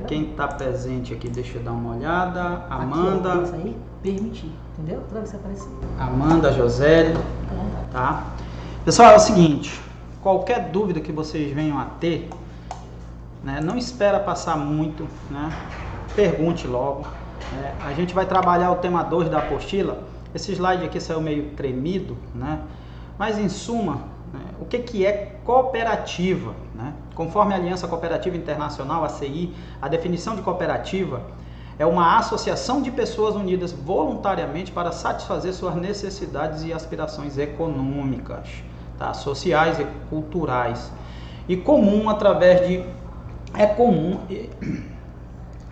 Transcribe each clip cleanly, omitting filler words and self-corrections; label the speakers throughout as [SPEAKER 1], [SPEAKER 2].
[SPEAKER 1] Quem está presente aqui, deixa eu dar uma olhada. Amanda.
[SPEAKER 2] Aqui, ó, aí, permitir, entendeu? Toda vez que aparecer.
[SPEAKER 1] Amanda, Josélia, tá? Pessoal, é o seguinte, qualquer dúvida que vocês venham a ter, né, não espera passar muito, né? Pergunte logo. A gente vai trabalhar o tema 2 da apostila. Esse slide aqui saiu meio tremido, né? Mas em suma, né, o que é cooperativa, né? Conforme a Aliança Cooperativa Internacional, ACI, a definição de cooperativa é uma associação de pessoas unidas voluntariamente para satisfazer suas necessidades e aspirações econômicas, tá? Sociais e culturais, e comum através de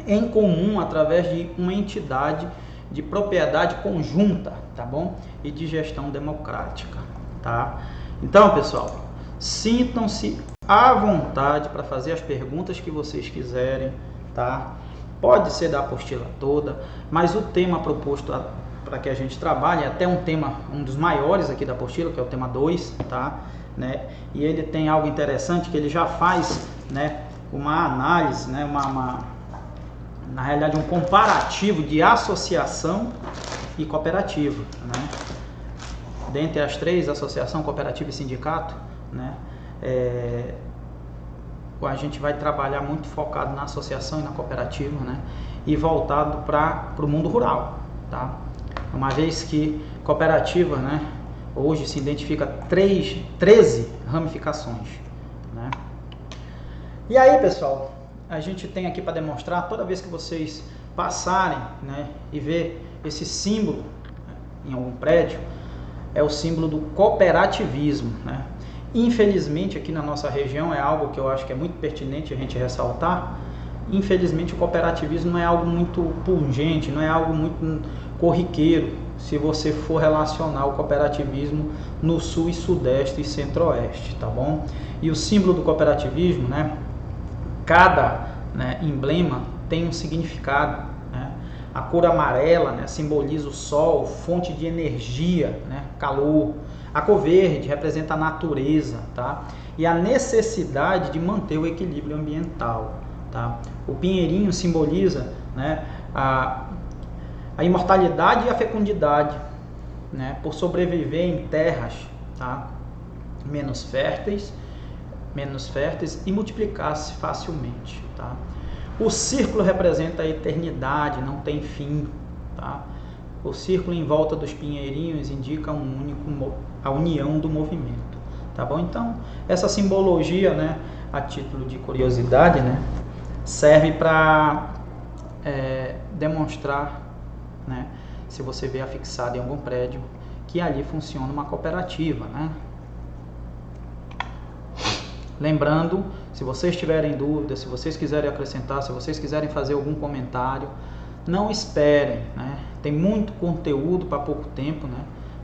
[SPEAKER 1] em comum através de uma entidade de propriedade conjunta, tá bom? E de gestão democrática, tá? Então, pessoal, sintam-se à vontade para fazer as perguntas que vocês quiserem, tá? Pode ser da apostila toda, mas o tema proposto para que a gente trabalhe é até um dos maiores aqui da apostila, que é o tema 2, tá? Né? E ele tem algo interessante que ele já faz, né, uma análise, né, na realidade um comparativo de associação e cooperativa, né? Dentre as três, associação, cooperativa e sindicato, né, a gente vai trabalhar muito focado na associação e na cooperativa, né, e voltado para o mundo rural, tá? Uma vez que cooperativa, né, hoje se identifica 13 ramificações, né? E aí, pessoal, a gente tem aqui para demonstrar, toda vez que vocês passarem, né, e ver esse símbolo, né, em algum prédio, é o símbolo do cooperativismo, né? Infelizmente, aqui na nossa região, é algo que eu acho que é muito pertinente a gente ressaltar. Infelizmente, o cooperativismo não é algo muito pungente, não é algo muito corriqueiro, se você for relacionar o cooperativismo no sul e sudeste e centro-oeste, tá bom? E o símbolo do cooperativismo, né, cada, né, emblema tem um significado, né? A cor amarela, né, simboliza o sol, fonte de energia, né, calor. A cor verde representa a natureza, tá? E a necessidade de manter o equilíbrio ambiental, tá? O pinheirinho simboliza, né, a imortalidade e a fecundidade, né, por sobreviver em terras, tá, menos férteis e multiplicar-se facilmente, tá? O círculo representa a eternidade, não tem fim, tá? O círculo em volta dos pinheirinhos indica a união do movimento, tá bom? Então, essa simbologia, né, a título de curiosidade, né, serve para demonstrar, né, se você vê afixado em algum prédio, que ali funciona uma cooperativa, né? Lembrando, se vocês tiverem dúvidas, se vocês quiserem acrescentar, se vocês quiserem fazer algum comentário, não esperem, né? Tem muito conteúdo para pouco tempo, né?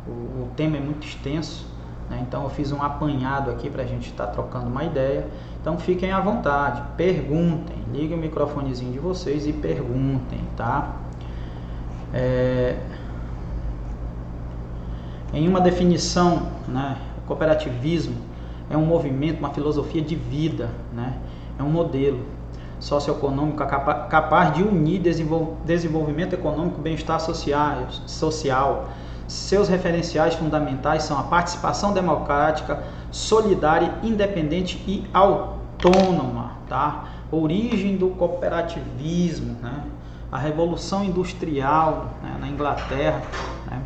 [SPEAKER 1] O tema é muito extenso, né? Então eu fiz um apanhado aqui para a gente estar trocando uma ideia. Então fiquem à vontade, perguntem, liguem o microfonezinho de vocês e perguntem, tá? Em uma definição, né, o cooperativismo é um movimento, uma filosofia de vida, né? É um modelo socioeconômico capaz de unir desenvolvimento econômico e bem-estar social. Seus referenciais fundamentais são a participação democrática, solidária, independente e autônoma, tá? Origem do cooperativismo, né? A Revolução Industrial, né, na Inglaterra, né,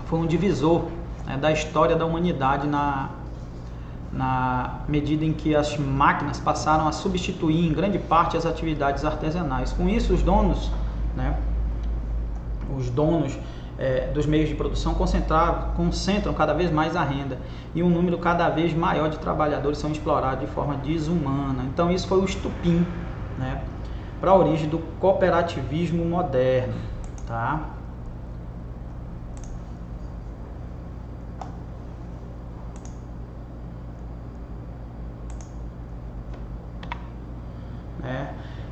[SPEAKER 1] foi um divisor, né, da história da humanidade na medida em que as máquinas passaram a substituir em grande parte as atividades artesanais. Com isso, os donos, né, dos meios de produção concentram cada vez mais a renda e um número cada vez maior de trabalhadores são explorados de forma desumana. Então isso foi o estupim, né, para a origem do cooperativismo moderno, tá?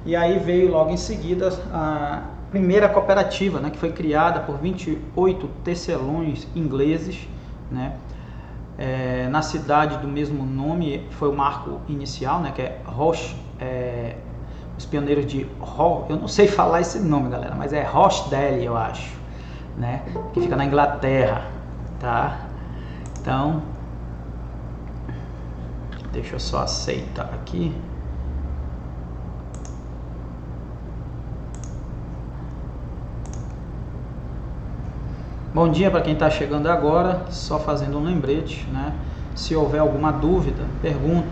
[SPEAKER 1] E aí veio logo em seguida a primeira cooperativa, né, que foi criada por 28 tecelões ingleses, né, na cidade do mesmo nome. Foi o marco inicial, né, que é os pioneiros de eu não sei falar esse nome, galera, mas é Rochdale, eu acho, né? Que fica na Inglaterra, tá? Então, deixa eu só aceitar aqui. Bom dia para quem está chegando agora, só fazendo um lembrete, né? Se houver alguma dúvida, pergunte,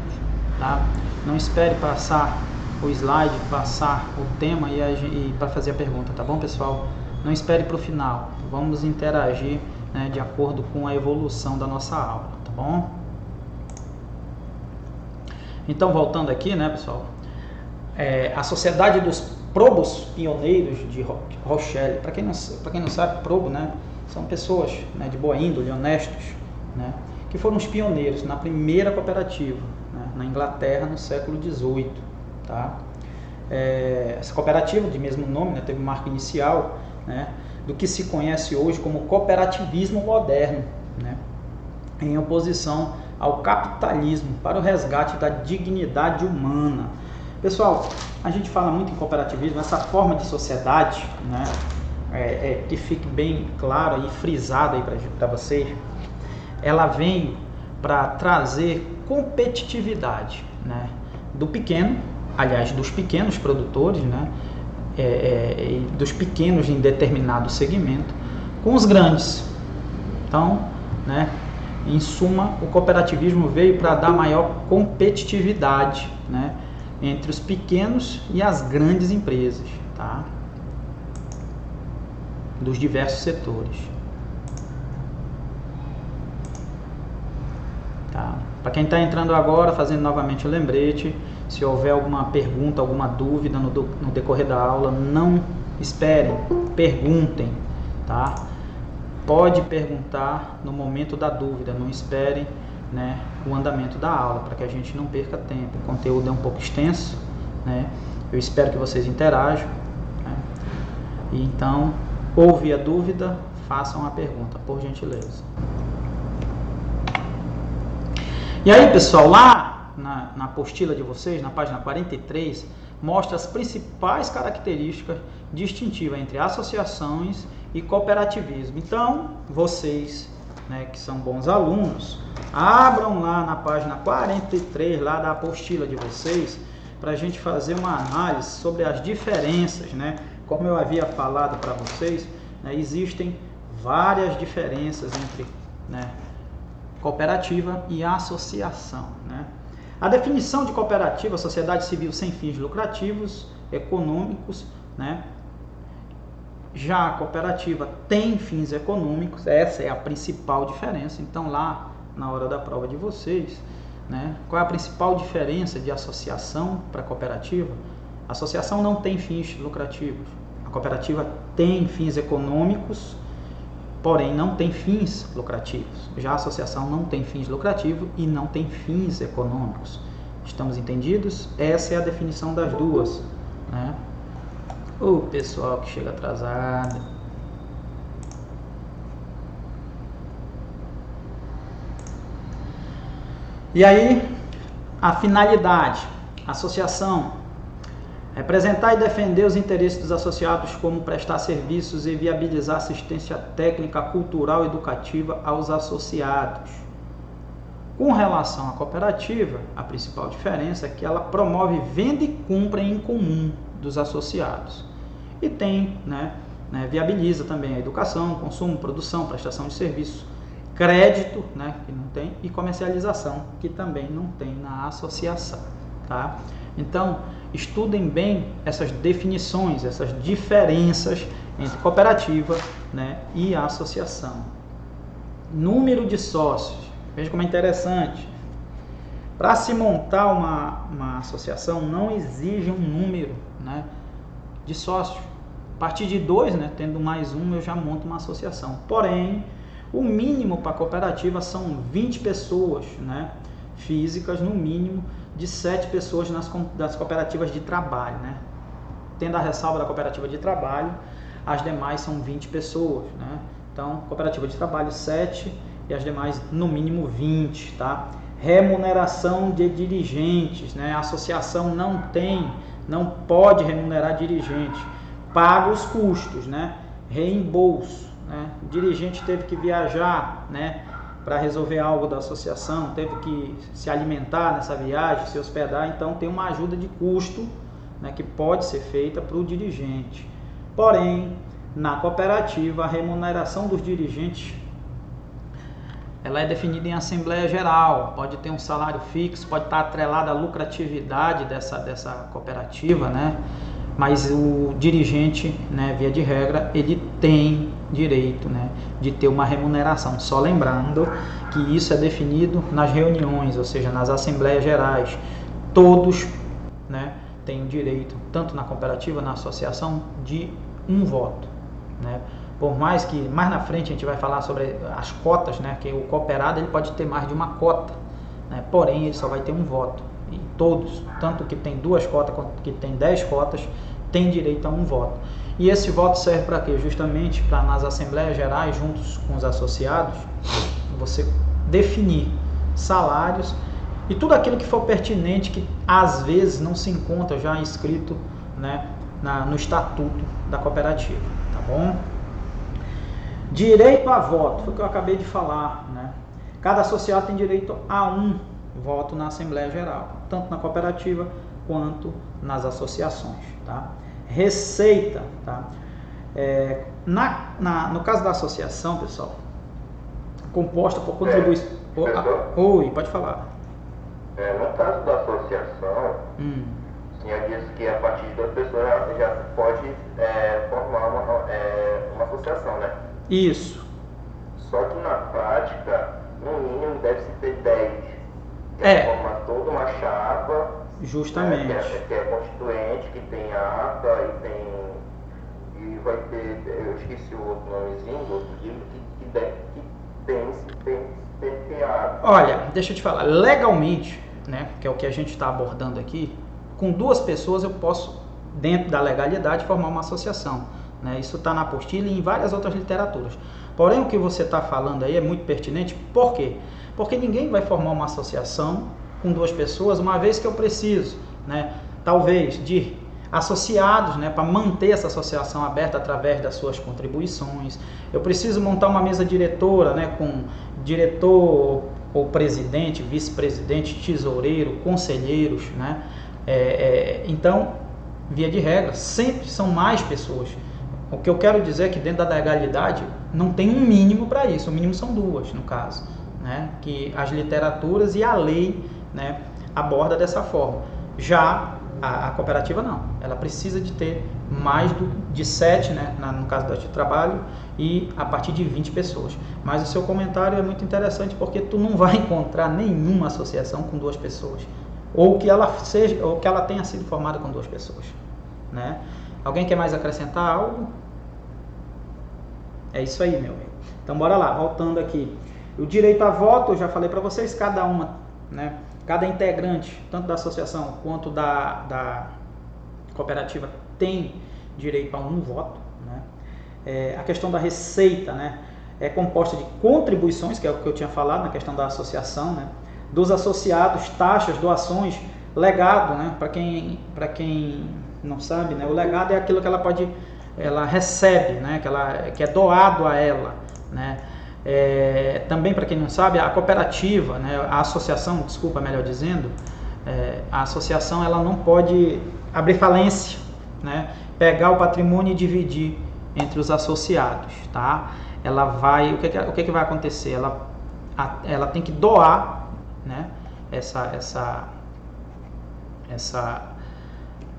[SPEAKER 1] tá? Não espere passar o slide, passar o tema e para fazer a pergunta, tá bom, pessoal? Não espere para o final, vamos interagir, né, de acordo com a evolução da nossa aula, tá bom? Então, voltando aqui, né, pessoal, a Sociedade dos Probos Pioneiros de Rochelle, para quem não sabe, probo, né, são pessoas, né, de boa índole, honestos, né, que foram os pioneiros na primeira cooperativa, né, na Inglaterra no século XVIII, tá? Essa cooperativa, de mesmo nome, né, teve um marco inicial, né, do que se conhece hoje como cooperativismo moderno, né, em oposição ao capitalismo para o resgate da dignidade humana. Pessoal, a gente fala muito em cooperativismo, essa forma de sociedade, né, que fique bem claro e frisado aí para vocês, ela vem para trazer competitividade, né, do pequeno, aliás, dos pequenos produtores, né, dos pequenos em determinado segmento, com os grandes. Então, né, em suma, o cooperativismo veio para dar maior competitividade, né, entre os pequenos e as grandes empresas, tá? Dos diversos setores. Tá? Para quem está entrando agora, fazendo novamente o lembrete, se houver alguma pergunta, alguma dúvida no decorrer da aula, não esperem, perguntem, tá? Pode perguntar no momento da dúvida, não esperem, né, o andamento da aula, para que a gente não perca tempo. O conteúdo é um pouco extenso, né? Eu espero que vocês interajam, né? E então, houve a dúvida, façam a pergunta, por gentileza. E aí, pessoal, lá na apostila de vocês, na página 43, mostra as principais características distintivas entre associações e cooperativismo. Então, vocês, né, que são bons alunos, abram lá na página 43 lá da apostila de vocês, para a gente fazer uma análise sobre as diferenças, né? Como eu havia falado para vocês, né, existem várias diferenças entre, né, cooperativa e associação, né? A definição de cooperativa, sociedade civil sem fins lucrativos, econômicos, né? Já a cooperativa tem fins econômicos, essa é a principal diferença. Então, lá na hora da prova de vocês, né, qual é a principal diferença de associação para cooperativa? A associação não tem fins lucrativos, a cooperativa tem fins econômicos, porém não tem fins lucrativos. Já a associação não tem fins lucrativos e não tem fins econômicos. Estamos entendidos? Essa é a definição das duas, né? O pessoal que chega atrasado. E aí, a finalidade, associação, representar e defender os interesses dos associados, como prestar serviços e viabilizar assistência técnica, cultural e educativa aos associados. Com relação à cooperativa, a principal diferença é que ela promove venda e compra em comum dos associados. E tem, viabiliza também a educação, consumo, produção, prestação de serviços, crédito, que não tem, e comercialização, que também não tem na associação, tá? Então, estudem bem essas definições, essas diferenças entre cooperativa, e associação. Número de sócios, veja como é interessante. Para se montar uma associação, não exige um número, de sócios. A partir de 2, tendo mais um, eu já monto uma associação. Porém, o mínimo para a cooperativa são 20 pessoas, físicas, no mínimo de 7 pessoas das cooperativas de trabalho, Tendo a ressalva da cooperativa de trabalho, as demais são 20 pessoas, Então, cooperativa de trabalho 7 e as demais no mínimo 20, tá? Remuneração de dirigentes, né? A associação não pode remunerar dirigente. Paga os custos, né? Reembolso, né? O dirigente teve que viajar, né, para resolver algo da associação, teve que se alimentar nessa viagem, se hospedar, então tem uma ajuda de custo, né, que pode ser feita para o dirigente. Porém, na cooperativa, a remuneração dos dirigentes ela é definida em Assembleia Geral, pode ter um salário fixo, pode estar atrelada à lucratividade dessa cooperativa, né? Mas o dirigente, né, via de regra, ele tem direito, né, de ter uma remuneração. Só lembrando que isso é definido nas reuniões, ou seja, nas Assembleias Gerais. Todos, né, têm o direito, tanto na cooperativa, na associação, de um voto, né? Por mais que mais na frente a gente vai falar sobre as cotas, né, que o cooperado ele pode ter mais de uma cota, né, porém ele só vai ter um voto. E todos, tanto que tem 2 cotas quanto que tem 10 cotas, tem direito a um voto. E esse voto serve para quê? Justamente para nas Assembleias Gerais, juntos com os associados, você definir salários e tudo aquilo que for pertinente, que às vezes não se encontra já inscrito, né, no estatuto da cooperativa, tá bom? Direito a voto, foi o que eu acabei de falar, né? Cada associado tem direito a um voto na Assembleia Geral, tanto na cooperativa quanto nas associações, tá? Receita, tá? No caso da associação, pessoal, composta por contribuição... Oi, pode falar.
[SPEAKER 3] No caso da associação, o senhor disse que a partir de 2 pessoas já pode formar uma associação, né?
[SPEAKER 1] Isso.
[SPEAKER 3] Só que na prática, no mínimo deve-se ter 10. Formar toda uma chapa.
[SPEAKER 1] Justamente.
[SPEAKER 3] Que é constituinte, que tem ata e vai ter, eu esqueci o outro nomezinho, o outro livro, que tem ata.
[SPEAKER 1] Olha, deixa eu te falar, legalmente, né, que é o que a gente está abordando aqui, com 2 pessoas eu posso, dentro da legalidade, formar uma associação. Né? Isso está na apostila e em várias outras literaturas. Porém, o que você está falando aí é muito pertinente. Por quê? Porque ninguém vai formar uma associação com 2 pessoas, uma vez que eu preciso, né, talvez, de associados, né, para manter essa associação aberta através das suas contribuições. Eu preciso montar uma mesa diretora, né, com diretor ou presidente, vice-presidente, tesoureiro, conselheiros, né? Então, via de regra, sempre são mais pessoas. O que eu quero dizer é que dentro da legalidade não tem um mínimo para isso, o mínimo são 2 no caso, né? Que as literaturas e a lei, né, aborda dessa forma. Já a cooperativa não, ela precisa de ter mais de 7, né, no caso do trabalho, e a partir de 20 pessoas. Mas o seu comentário é muito interessante porque tu não vai encontrar nenhuma associação com 2 pessoas, ou que ela tenha sido formada com 2 pessoas, né? Alguém quer mais acrescentar algo? É isso aí, meu amigo. Então bora lá, voltando aqui. O direito a voto, eu já falei para vocês, cada integrante, tanto da associação quanto da cooperativa, tem direito a um voto, né? A questão da receita, né, é composta de contribuições, que é o que eu tinha falado na questão da associação, né, dos associados, taxas, doações, legado, né, para quem não sabe, né, o legado é aquilo que ela recebe, né, que é doado a ela, né. Também, para quem não sabe, a cooperativa, né, a associação, desculpa, melhor dizendo, a associação ela não pode abrir falência, né, pegar o patrimônio e dividir entre os associados, tá? Ela vai, o que vai acontecer? Ela tem que doar, né,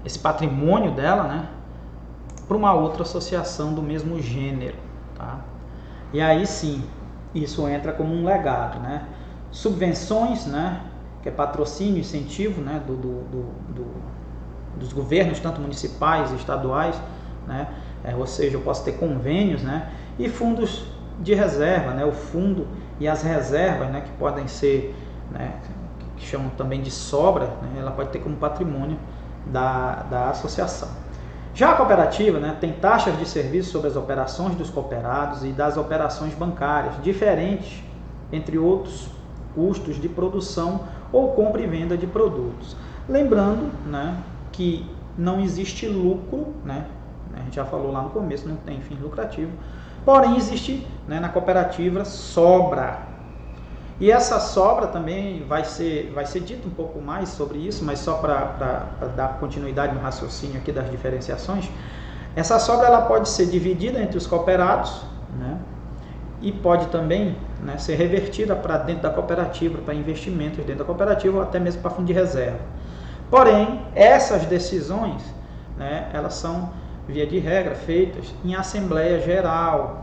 [SPEAKER 1] esse patrimônio dela, né, para uma outra associação do mesmo gênero, tá? E aí sim, isso entra como um legado, né? Subvenções, né, que é patrocínio, incentivo, né, dos governos, tanto municipais e estaduais, né? Ou seja, eu posso ter convênios, né? E fundos de reserva, né? O fundo e as reservas, né, que podem ser, né, que chamam também de sobra, né? Ela pode ter como patrimônio da associação. Já a cooperativa, né, tem taxas de serviço sobre as operações dos cooperados e das operações bancárias, diferentes entre outros custos de produção ou compra e venda de produtos. Lembrando, né, que não existe lucro, né, a gente já falou lá no começo, não tem fim lucrativo, porém existe, né, na cooperativa sobra. E essa sobra também vai ser dito um pouco mais sobre isso, mas só para dar continuidade no raciocínio aqui das diferenciações, essa sobra ela pode ser dividida entre os cooperados, né, e pode também, né, ser revertida para dentro da cooperativa, para investimentos dentro da cooperativa ou até mesmo para fundo de reserva. Porém, essas decisões, né, elas são, via de regra, feitas em Assembleia Geral,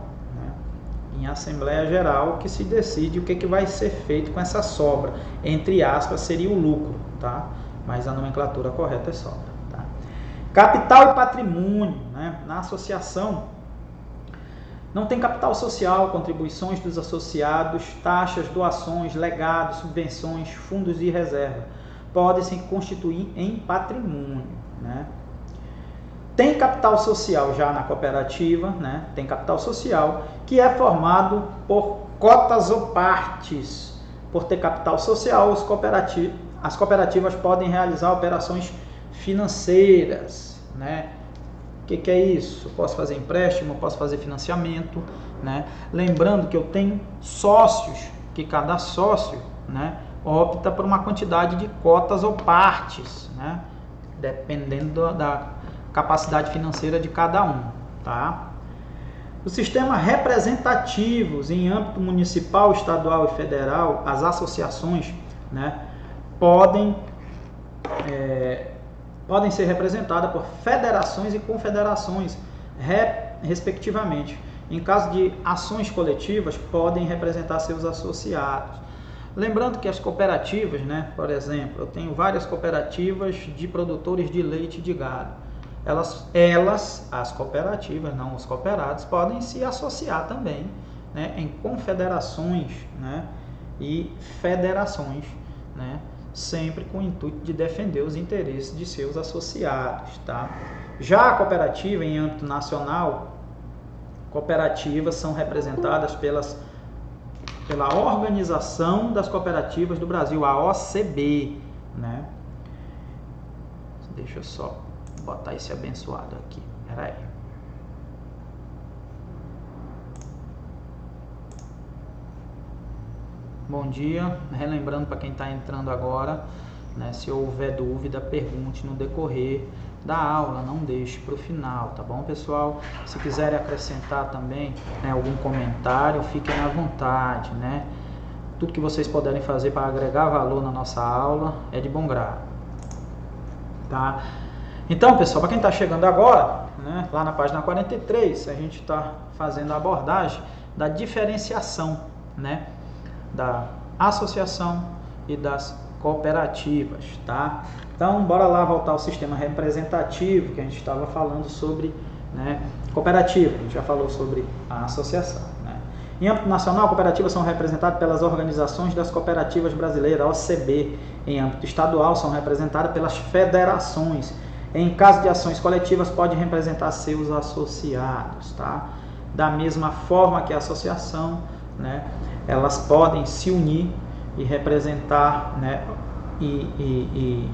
[SPEAKER 1] em Assembleia Geral que se decide o que vai ser feito com essa sobra. Entre aspas, seria o lucro, tá? Mas a nomenclatura correta é sobra. Tá? Capital e patrimônio, né? Na associação, não tem capital social, contribuições dos associados, taxas, doações, legados, subvenções, fundos de reserva. Podem se constituir em patrimônio, né? Tem capital social já na cooperativa, né? Tem capital social que é formado por cotas ou partes. Por ter capital social, as cooperativas podem realizar operações financeiras, né? O que é isso? Eu posso fazer empréstimo, posso fazer financiamento, né? Lembrando que eu tenho sócios, que cada sócio, né, opta por uma quantidade de cotas ou partes, né? Dependendo da capacidade financeira de cada um, tá? O sistema representativos em âmbito municipal, estadual e federal, as associações, né, podem ser representadas por federações e confederações, respectivamente. Em caso de ações coletivas, podem representar seus associados. Lembrando que as cooperativas, né, por exemplo, eu tenho várias cooperativas de produtores de leite e de gado. Elas, as cooperativas, não os cooperados, podem se associar também, né, em confederações, né, e federações, né, sempre com o intuito de defender os interesses de seus associados, tá? Já a cooperativa, em âmbito nacional, cooperativas são representadas pela Organização das Cooperativas do Brasil, a OCB, né? Deixa eu só botar esse abençoado aqui, peraí. Bom dia, relembrando para quem está entrando agora, né, se houver dúvida, pergunte no decorrer da aula, não deixe para o final, tá bom, pessoal? Se quiserem acrescentar também, né, algum comentário, fiquem à vontade, né? Tudo que vocês puderem fazer para agregar valor na nossa aula é de bom grado, tá? Então, pessoal, para quem está chegando agora, né, lá na página 43, a gente está fazendo a abordagem da diferenciação, né, da associação e das cooperativas, tá? Então, bora lá voltar ao sistema representativo que a gente estava falando sobre, né, cooperativa. A gente já falou sobre a associação, né? Em âmbito nacional, cooperativas são representadas pelas organizações das cooperativas brasileiras, OCB. Em âmbito estadual, são representadas pelas federações. Em caso de ações coletivas, pode representar seus associados, tá? Da mesma forma que a associação, né, elas podem se unir e representar, né, e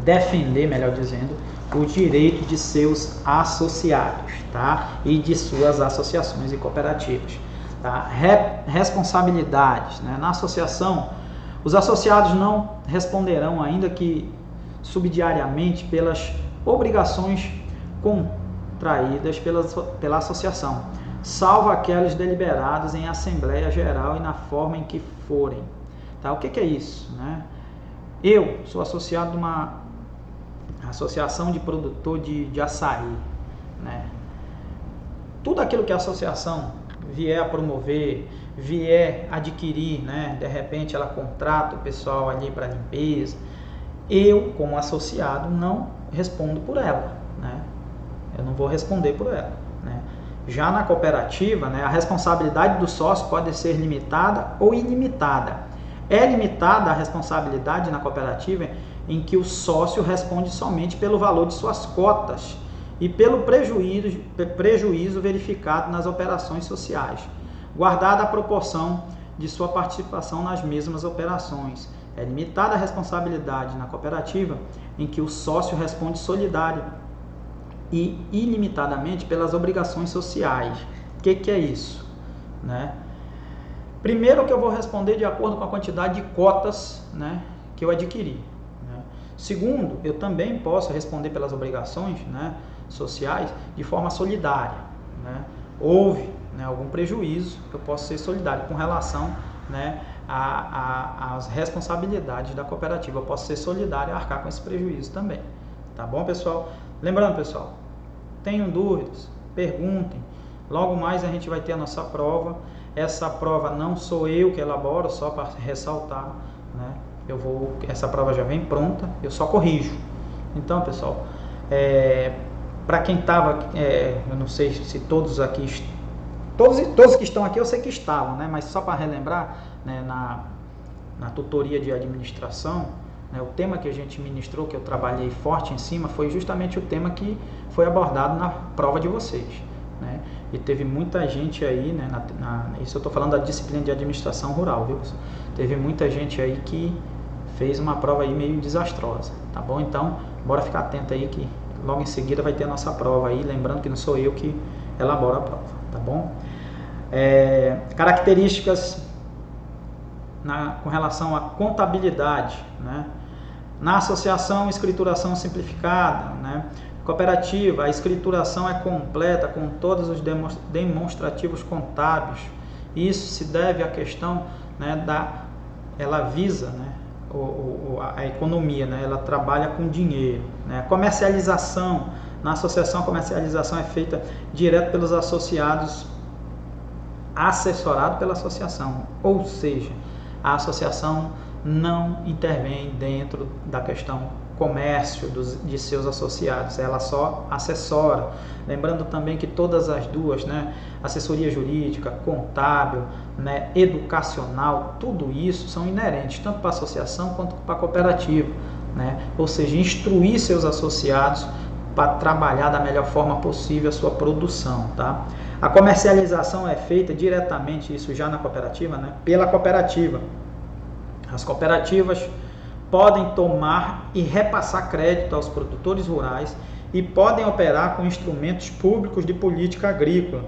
[SPEAKER 1] defender, melhor dizendo, o direito de seus associados, tá? E de suas associações e cooperativas, tá? Responsabilidades, né? Na associação, os associados não responderão, ainda que subsidiariamente, pelas obrigações contraídas pela associação, salvo aquelas deliberadas em Assembleia Geral e na forma em que forem. Tá? O que é isso? Né? Eu sou associado de uma associação de produtor de açaí. Né? Tudo aquilo que a associação vier a promover, vier adquirir, né? De repente ela contrata o pessoal ali para limpeza, eu, como associado, não respondo por ela, né? Eu não vou responder por ela, né? Já na cooperativa, né, a responsabilidade do sócio pode ser limitada ou ilimitada. É limitada a responsabilidade na cooperativa em que o sócio responde somente pelo valor de suas cotas e pelo prejuízo verificado nas operações sociais, guardada a proporção de sua participação nas mesmas operações. É limitada a responsabilidade na cooperativa em que o sócio responde solidário e ilimitadamente pelas obrigações sociais. O que é isso? Né? Primeiro que eu vou responder de acordo com a quantidade de cotas, né, que eu adquiri. Né? Segundo, eu também posso responder pelas obrigações, né, sociais de forma solidária. Né? Houve, né, algum prejuízo, eu posso ser solidário com relação, né, às responsabilidades da cooperativa. Eu posso ser solidário e arcar com esse prejuízo também. Tá bom, pessoal? Lembrando, pessoal, tenham dúvidas, perguntem. Logo mais a gente vai ter a nossa prova. Essa prova não sou eu que elaboro, só para ressaltar, né? Essa prova já vem pronta, eu só corrijo. Então, pessoal, para quem estava, eu não sei se todos aqui, todos que estão aqui eu sei que estavam, né? Mas só para relembrar, né, na tutoria de administração, né, o tema que a gente ministrou, que eu trabalhei forte em cima, foi justamente o tema que foi abordado na prova de vocês. Né? E teve muita gente aí, né, isso eu estou falando da disciplina de administração rural, viu? Teve muita gente aí que fez uma prova aí meio desastrosa, tá bom? Então, bora ficar atento aí que logo em seguida vai ter a nossa prova aí, lembrando que não sou eu que elaboro a prova, tá bom? Características com relação à contabilidade, né? Na associação, escrituração simplificada, né? Cooperativa, a escrituração é completa com todos os demonstrativos contábeis. Isso se deve à questão, né, ela visa, né, a economia, né, ela trabalha com dinheiro. Né? Comercialização, na associação a comercialização é feita direto pelos associados, assessorado pela associação, ou seja, a associação não intervém dentro da questão comércio de seus associados, ela só assessora. Lembrando também que todas as duas, né, assessoria jurídica, contábil, né, educacional, tudo isso são inerentes tanto para a associação quanto para a cooperativa, né? Ou seja, instruir seus associados para trabalhar da melhor forma possível a sua produção, tá? A comercialização é feita diretamente, isso já na cooperativa, né, pela cooperativa. As cooperativas podem tomar e repassar crédito aos produtores rurais e podem operar com instrumentos públicos de política agrícola,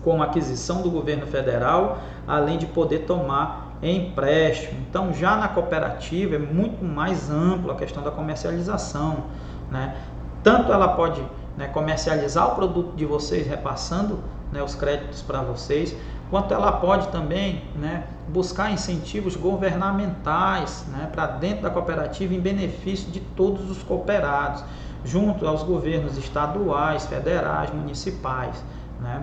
[SPEAKER 1] como aquisição do governo federal, além de poder tomar empréstimo. Então, já na cooperativa é muito mais ampla a questão da comercialização, né? Tanto ela pode, né, comercializar o produto de vocês, repassando, né, os créditos para vocês, quanto ela pode também, né, buscar incentivos governamentais, né, para dentro da cooperativa em benefício de todos os cooperados, junto aos governos estaduais, federais, municipais, né,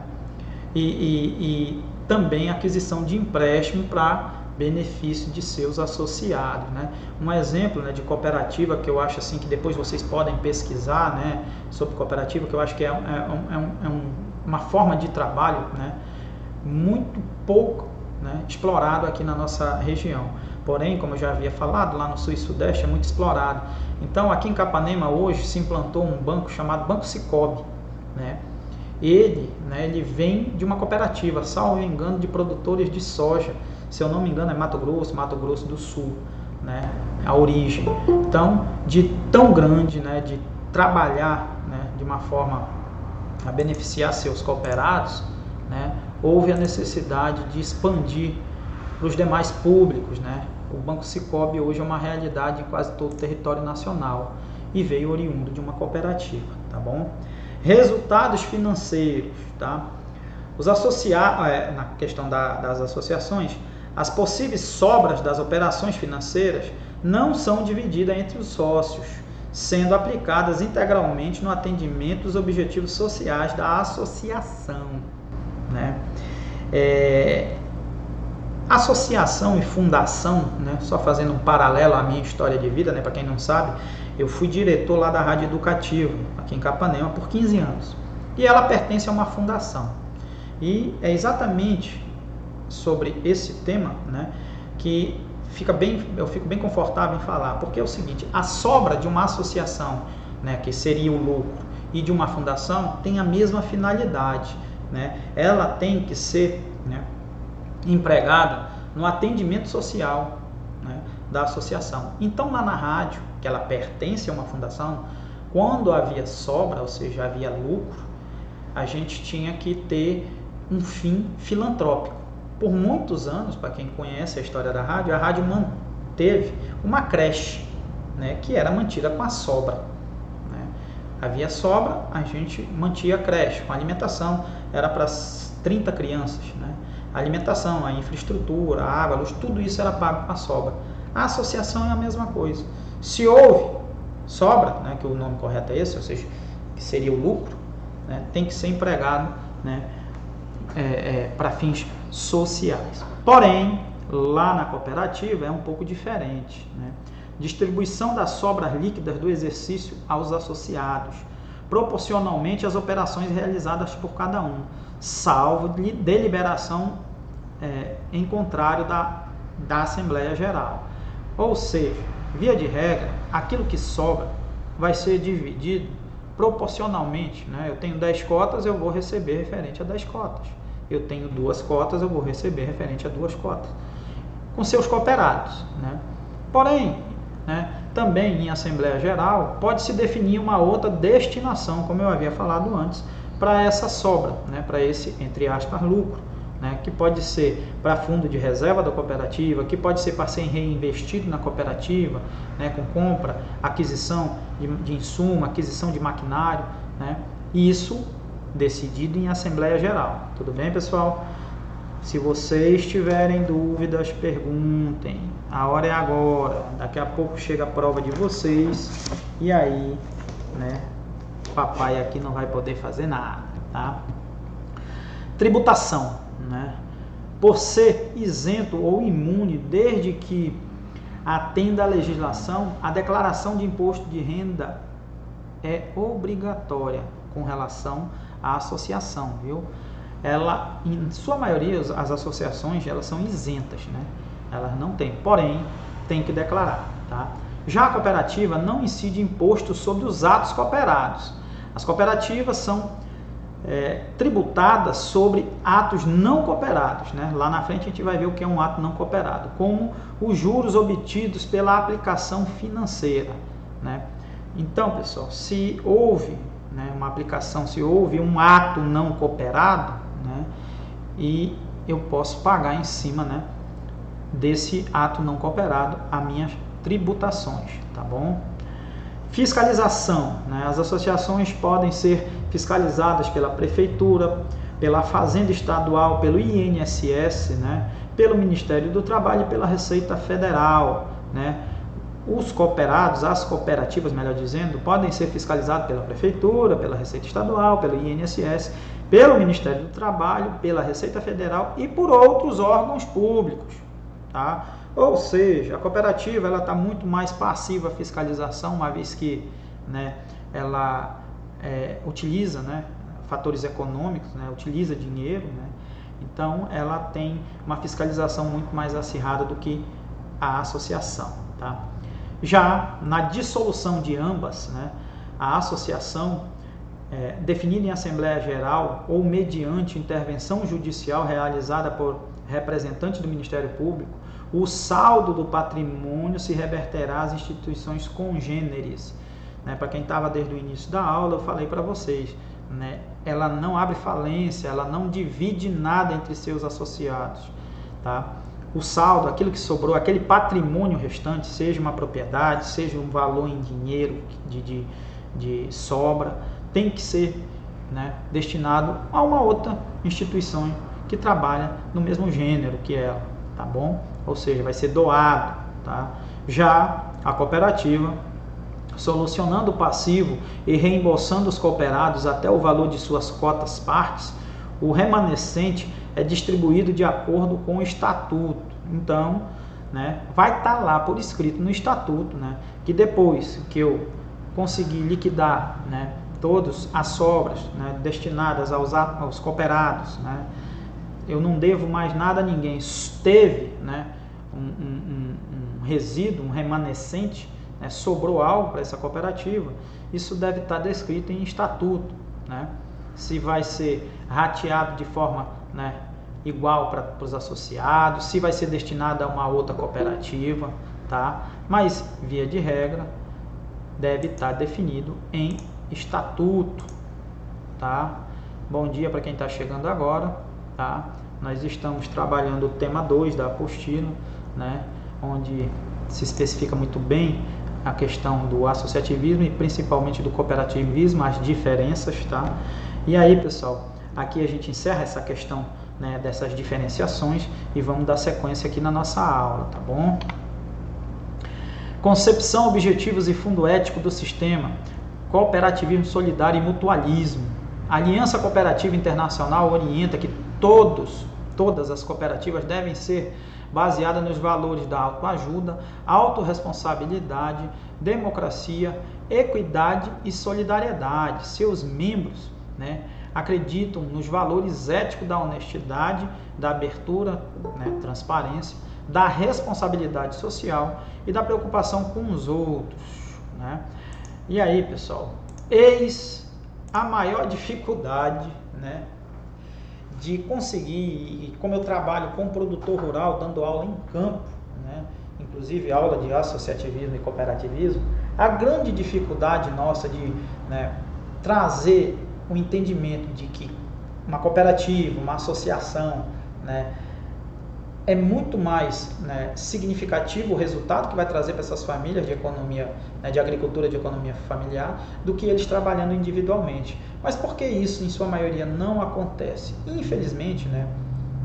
[SPEAKER 1] e também aquisição de empréstimo para benefício de seus associados, né. Um exemplo, né, de cooperativa que eu acho assim que depois vocês podem pesquisar, né, sobre cooperativa, que eu acho que é uma forma de trabalho, né, muito pouco, né, explorado aqui na nossa região. Porém, como eu já havia falado, lá no Sul e Sudeste é muito explorado. Então, aqui em Capanema hoje se implantou um banco chamado Banco Sicoob, né? Ele vem de uma cooperativa, salvo engano, de produtores de soja. Se eu não me engano, é Mato Grosso do Sul, né? A origem. Então, de tão grande, né, de trabalhar, né, de uma forma a beneficiar seus cooperados, né, houve a necessidade de expandir para os demais públicos, né? O Banco Sicoob hoje é uma realidade em quase todo o território nacional e veio oriundo de uma cooperativa, tá bom? Resultados financeiros, tá? Os associados, na questão das associações, as possíveis sobras das operações financeiras não são divididas entre os sócios, sendo aplicadas integralmente no atendimento dos objetivos sociais da associação, né? Associação e fundação, né? Só fazendo um paralelo à minha história de vida, né? Para quem não sabe, eu fui diretor lá da Rádio Educativa, aqui em Capanema, por 15 anos. E ela pertence a uma fundação. E é exatamente sobre esse tema, né, que eu fico bem confortável em falar, porque é o seguinte: a sobra de uma associação, né, que seria o lucro, e de uma fundação tem a mesma finalidade, né? Ela tem que ser, né, empregada no atendimento social, né, da associação. Então, lá na rádio, que ela pertence a uma fundação, quando havia sobra, ou seja, havia lucro, a gente tinha que ter um fim filantrópico. Por muitos anos, para quem conhece a história da rádio, a rádio manteve uma creche, né, que era mantida com a sobra. Né? Havia sobra, a gente mantia a creche com alimentação, era para 30 crianças. Né? A alimentação, a infraestrutura, a água, a luz, tudo isso era pago com a sobra. A associação é a mesma coisa. Se houve sobra, né, que o nome correto é esse, ou seja, que seria o lucro, né, tem que ser empregado, né, para fins sociais. Porém, lá na cooperativa é um pouco diferente. Né? Distribuição das sobras líquidas do exercício aos associados, proporcionalmente às operações realizadas por cada um, salvo deliberação em contrário da Assembleia Geral. Ou seja, via de regra, aquilo que sobra vai ser dividido proporcionalmente. Né? Eu tenho 10 cotas, eu vou receber referente a 10 cotas. Eu tenho 2 cotas, eu vou receber referente a 2 cotas. Com seus cooperados. Né? Porém, né, também em Assembleia Geral, pode-se definir uma outra destinação, como eu havia falado antes, para essa sobra, né, para esse, entre aspas, lucro. Né, que pode ser para fundo de reserva da cooperativa, que pode ser para ser reinvestido na cooperativa, né, com compra, aquisição de insumo, aquisição de maquinário, né, isso decidido em Assembleia Geral. Tudo bem, pessoal? Se vocês tiverem dúvidas, perguntem. A hora é agora. Daqui a pouco chega a prova de vocês e aí, né, papai aqui não vai poder fazer nada, tá? Tributação. Né? Por ser isento ou imune, desde que atenda à legislação, a declaração de imposto de renda é obrigatória com relação à associação, viu? Ela, em sua maioria, as associações, elas são isentas, né? Elas não têm, porém, tem que declarar, tá? Já a cooperativa não incide imposto sobre os atos cooperados. As cooperativas são tributadas sobre atos não cooperados. Né? Lá na frente a gente vai ver o que é um ato não cooperado, como os juros obtidos pela aplicação financeira. Né? Então, pessoal, se houve, né, uma aplicação, se houve um ato não cooperado, né, e eu posso pagar em cima, né, desse ato não cooperado as minhas tributações, tá bom? Fiscalização, né? As associações podem ser fiscalizadas pela Prefeitura, pela Fazenda Estadual, pelo INSS, né? Pelo Ministério do Trabalho e pela Receita Federal. Né? Os cooperados, as cooperativas, melhor dizendo, podem ser fiscalizados pela Prefeitura, pela Receita Estadual, pelo INSS, pelo Ministério do Trabalho, pela Receita Federal e por outros órgãos públicos. Tá? Ou seja, a cooperativa está muito mais passiva à fiscalização, uma vez que, né, ela utiliza, né, fatores econômicos, né, utiliza dinheiro, né, então ela tem uma fiscalização muito mais acirrada do que a associação. Tá? Já na dissolução de ambas, né, a associação, definida em Assembleia Geral ou mediante intervenção judicial realizada por representante do Ministério Público, o saldo do patrimônio se reverterá às instituições congêneres. Né? Para quem estava desde o início da aula, eu falei para vocês, né? Ela não abre falência, ela não divide nada entre seus associados. Tá? O saldo, aquilo que sobrou, aquele patrimônio restante, seja uma propriedade, seja um valor em dinheiro de sobra, tem que ser, né, destinado a uma outra instituição que trabalha no mesmo gênero que ela, tá bom? Ou seja, vai ser doado, tá? Já a cooperativa, solucionando o passivo e reembolsando os cooperados até o valor de suas cotas partes, o remanescente é distribuído de acordo com o estatuto. Então, né, vai estar lá por escrito no estatuto, né, que depois que eu conseguir liquidar, né, todas as sobras, né, destinadas aos cooperados, né, eu não devo mais nada a ninguém, teve, né, um resíduo, um remanescente, né, sobrou algo para essa cooperativa, isso deve estar descrito em estatuto. Né? Se vai ser rateado de forma, né, igual para os associados, se vai ser destinada a uma outra cooperativa, tá? Mas, via de regra, deve estar definido em estatuto, tá? Bom dia para quem está chegando agora, tá? Nós estamos trabalhando o tema 2 da apostila, né? Onde se especifica muito bem a questão do associativismo e principalmente do cooperativismo, as diferenças, tá? E aí, pessoal, aqui a gente encerra essa questão, né, dessas diferenciações e vamos dar sequência aqui na nossa aula, tá bom? Concepção, objetivos e fundo ético do sistema, cooperativismo solidário e mutualismo. A Aliança Cooperativa Internacional orienta que todas as cooperativas devem ser baseadas nos valores da autoajuda, autorresponsabilidade, democracia, equidade e solidariedade. Seus membros, né, acreditam nos valores éticos da honestidade, da abertura, né, transparência, da responsabilidade social e da preocupação com os outros, né? E aí, pessoal, eis a maior dificuldade, né, de conseguir, e como eu trabalho com produtor rural, dando aula em campo, né, inclusive aula de associativismo e cooperativismo, a grande dificuldade nossa de, né, trazer o entendimento de que uma cooperativa, uma associação, né, é muito mais, né, significativo o resultado que vai trazer para essas famílias de economia, né, de agricultura, de economia familiar, do que eles trabalhando individualmente. Mas por que isso, em sua maioria, não acontece? Infelizmente, né,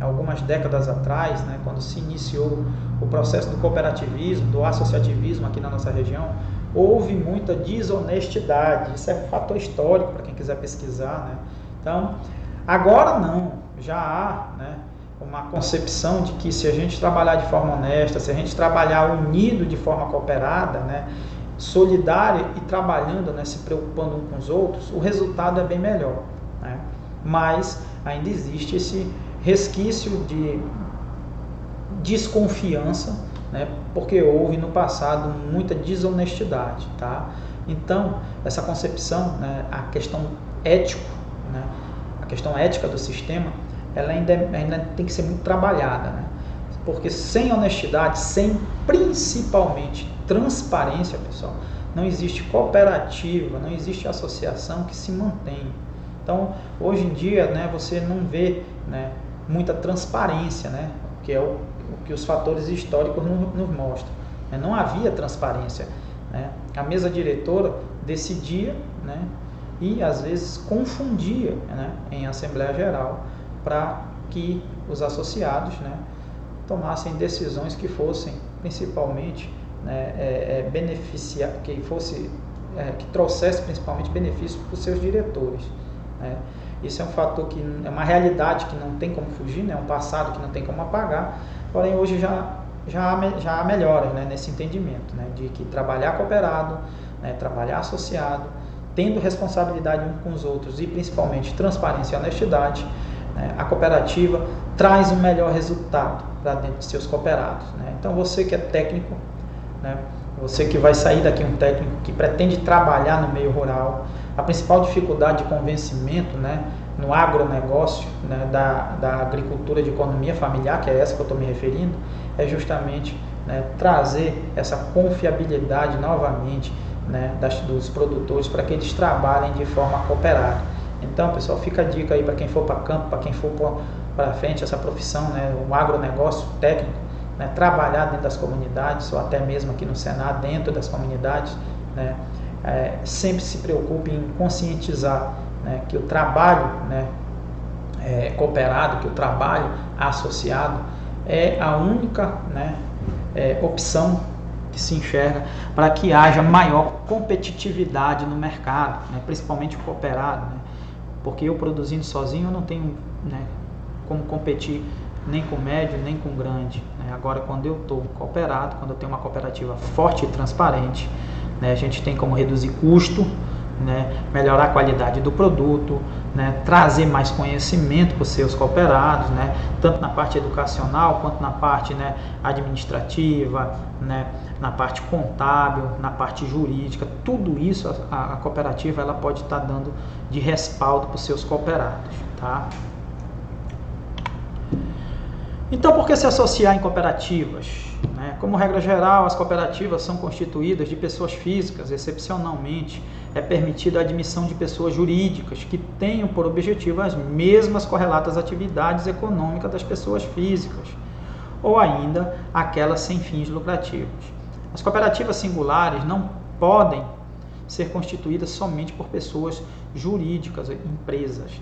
[SPEAKER 1] algumas décadas atrás, né, quando se iniciou o processo do cooperativismo, do associativismo aqui na nossa região, houve muita desonestidade. Isso é fator histórico para quem quiser pesquisar, né? Então, agora não, já há, né, uma concepção de que se a gente trabalhar de forma honesta, se a gente trabalhar unido de forma cooperada, né, solidária e trabalhando, né, se preocupando uns com os outros, o resultado é bem melhor, né? Mas ainda existe esse resquício de desconfiança, né, porque houve no passado muita desonestidade, tá? Então, essa concepção, né, a questão ético, né, a questão ética do sistema, ela ainda tem que ser muito trabalhada, né? Porque sem honestidade, sem principalmente transparência, pessoal, não existe cooperativa, não existe associação que se mantenha. Então, hoje em dia, né, você não vê, né, muita transparência, né, que é o que os fatores históricos nos mostram. Não havia transparência, né? A mesa diretora decidia, né, e às vezes confundia, né, em Assembleia Geral, para que os associados, né, tomassem decisões que fossem principalmente, né, que trouxesse principalmente benefícios para os seus diretores, né? Isso é um fator que é uma realidade que não tem como fugir, né? É um passado que não tem como apagar. Porém, hoje já há melhoras, né, nesse entendimento, né, de que trabalhar cooperado, né, trabalhar associado, tendo responsabilidade uns com os outros e principalmente transparência e honestidade, né, a cooperativa traz um melhor resultado para dentro de seus cooperados, né? Então, você que é técnico, né, você que vai sair daqui um técnico que pretende trabalhar no meio rural, a principal dificuldade de convencimento, né, no agronegócio, né, da agricultura de economia familiar, que é essa que eu estou me referindo, é justamente, né, trazer essa confiabilidade novamente, né, dos produtores para que eles trabalhem de forma cooperada. Então, pessoal, fica a dica aí para quem for para campo, para quem for para frente essa profissão, né, o agronegócio técnico, né, trabalhar dentro das comunidades ou até mesmo aqui no Senado, dentro das comunidades, né, sempre se preocupe em conscientizar, né, que o trabalho, né, cooperado, que o trabalho associado é a única, né, opção que se enxerga para que haja maior competitividade no mercado, né, principalmente o cooperado, né, porque eu produzindo sozinho eu não tenho, né, como competir nem com médio, nem com grande, né? Agora, quando eu estou cooperado, quando eu tenho uma cooperativa forte e transparente, né, a gente tem como reduzir custo, né, melhorar a qualidade do produto, né, trazer mais conhecimento para os seus cooperados, né, tanto na parte educacional quanto na parte, né, administrativa, né, na parte contábil, na parte jurídica. Tudo isso a cooperativa ela pode estar dando de respaldo para os seus cooperados, tá? Então, por que se associar em cooperativas? Como regra geral, as cooperativas são constituídas de pessoas físicas. Excepcionalmente, é permitida a admissão de pessoas jurídicas que tenham por objetivo as mesmas correlatas atividades econômicas das pessoas físicas, ou ainda aquelas sem fins lucrativos. As cooperativas singulares não podem ser constituídas somente por pessoas jurídicas, empresas,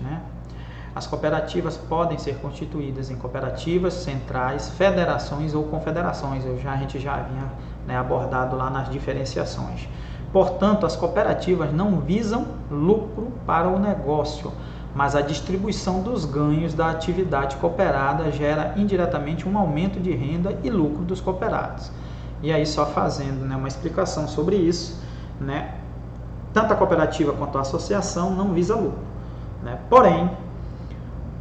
[SPEAKER 1] As cooperativas podem ser constituídas em cooperativas, centrais, federações ou confederações. A gente já havia abordado lá nas diferenciações. Portanto, as cooperativas não visam lucro para o negócio, mas a distribuição dos ganhos da atividade cooperada gera indiretamente um aumento de renda e lucro dos cooperados. E aí, só fazendo uma explicação sobre isso, tanto a cooperativa quanto a associação não visa lucro. Porém,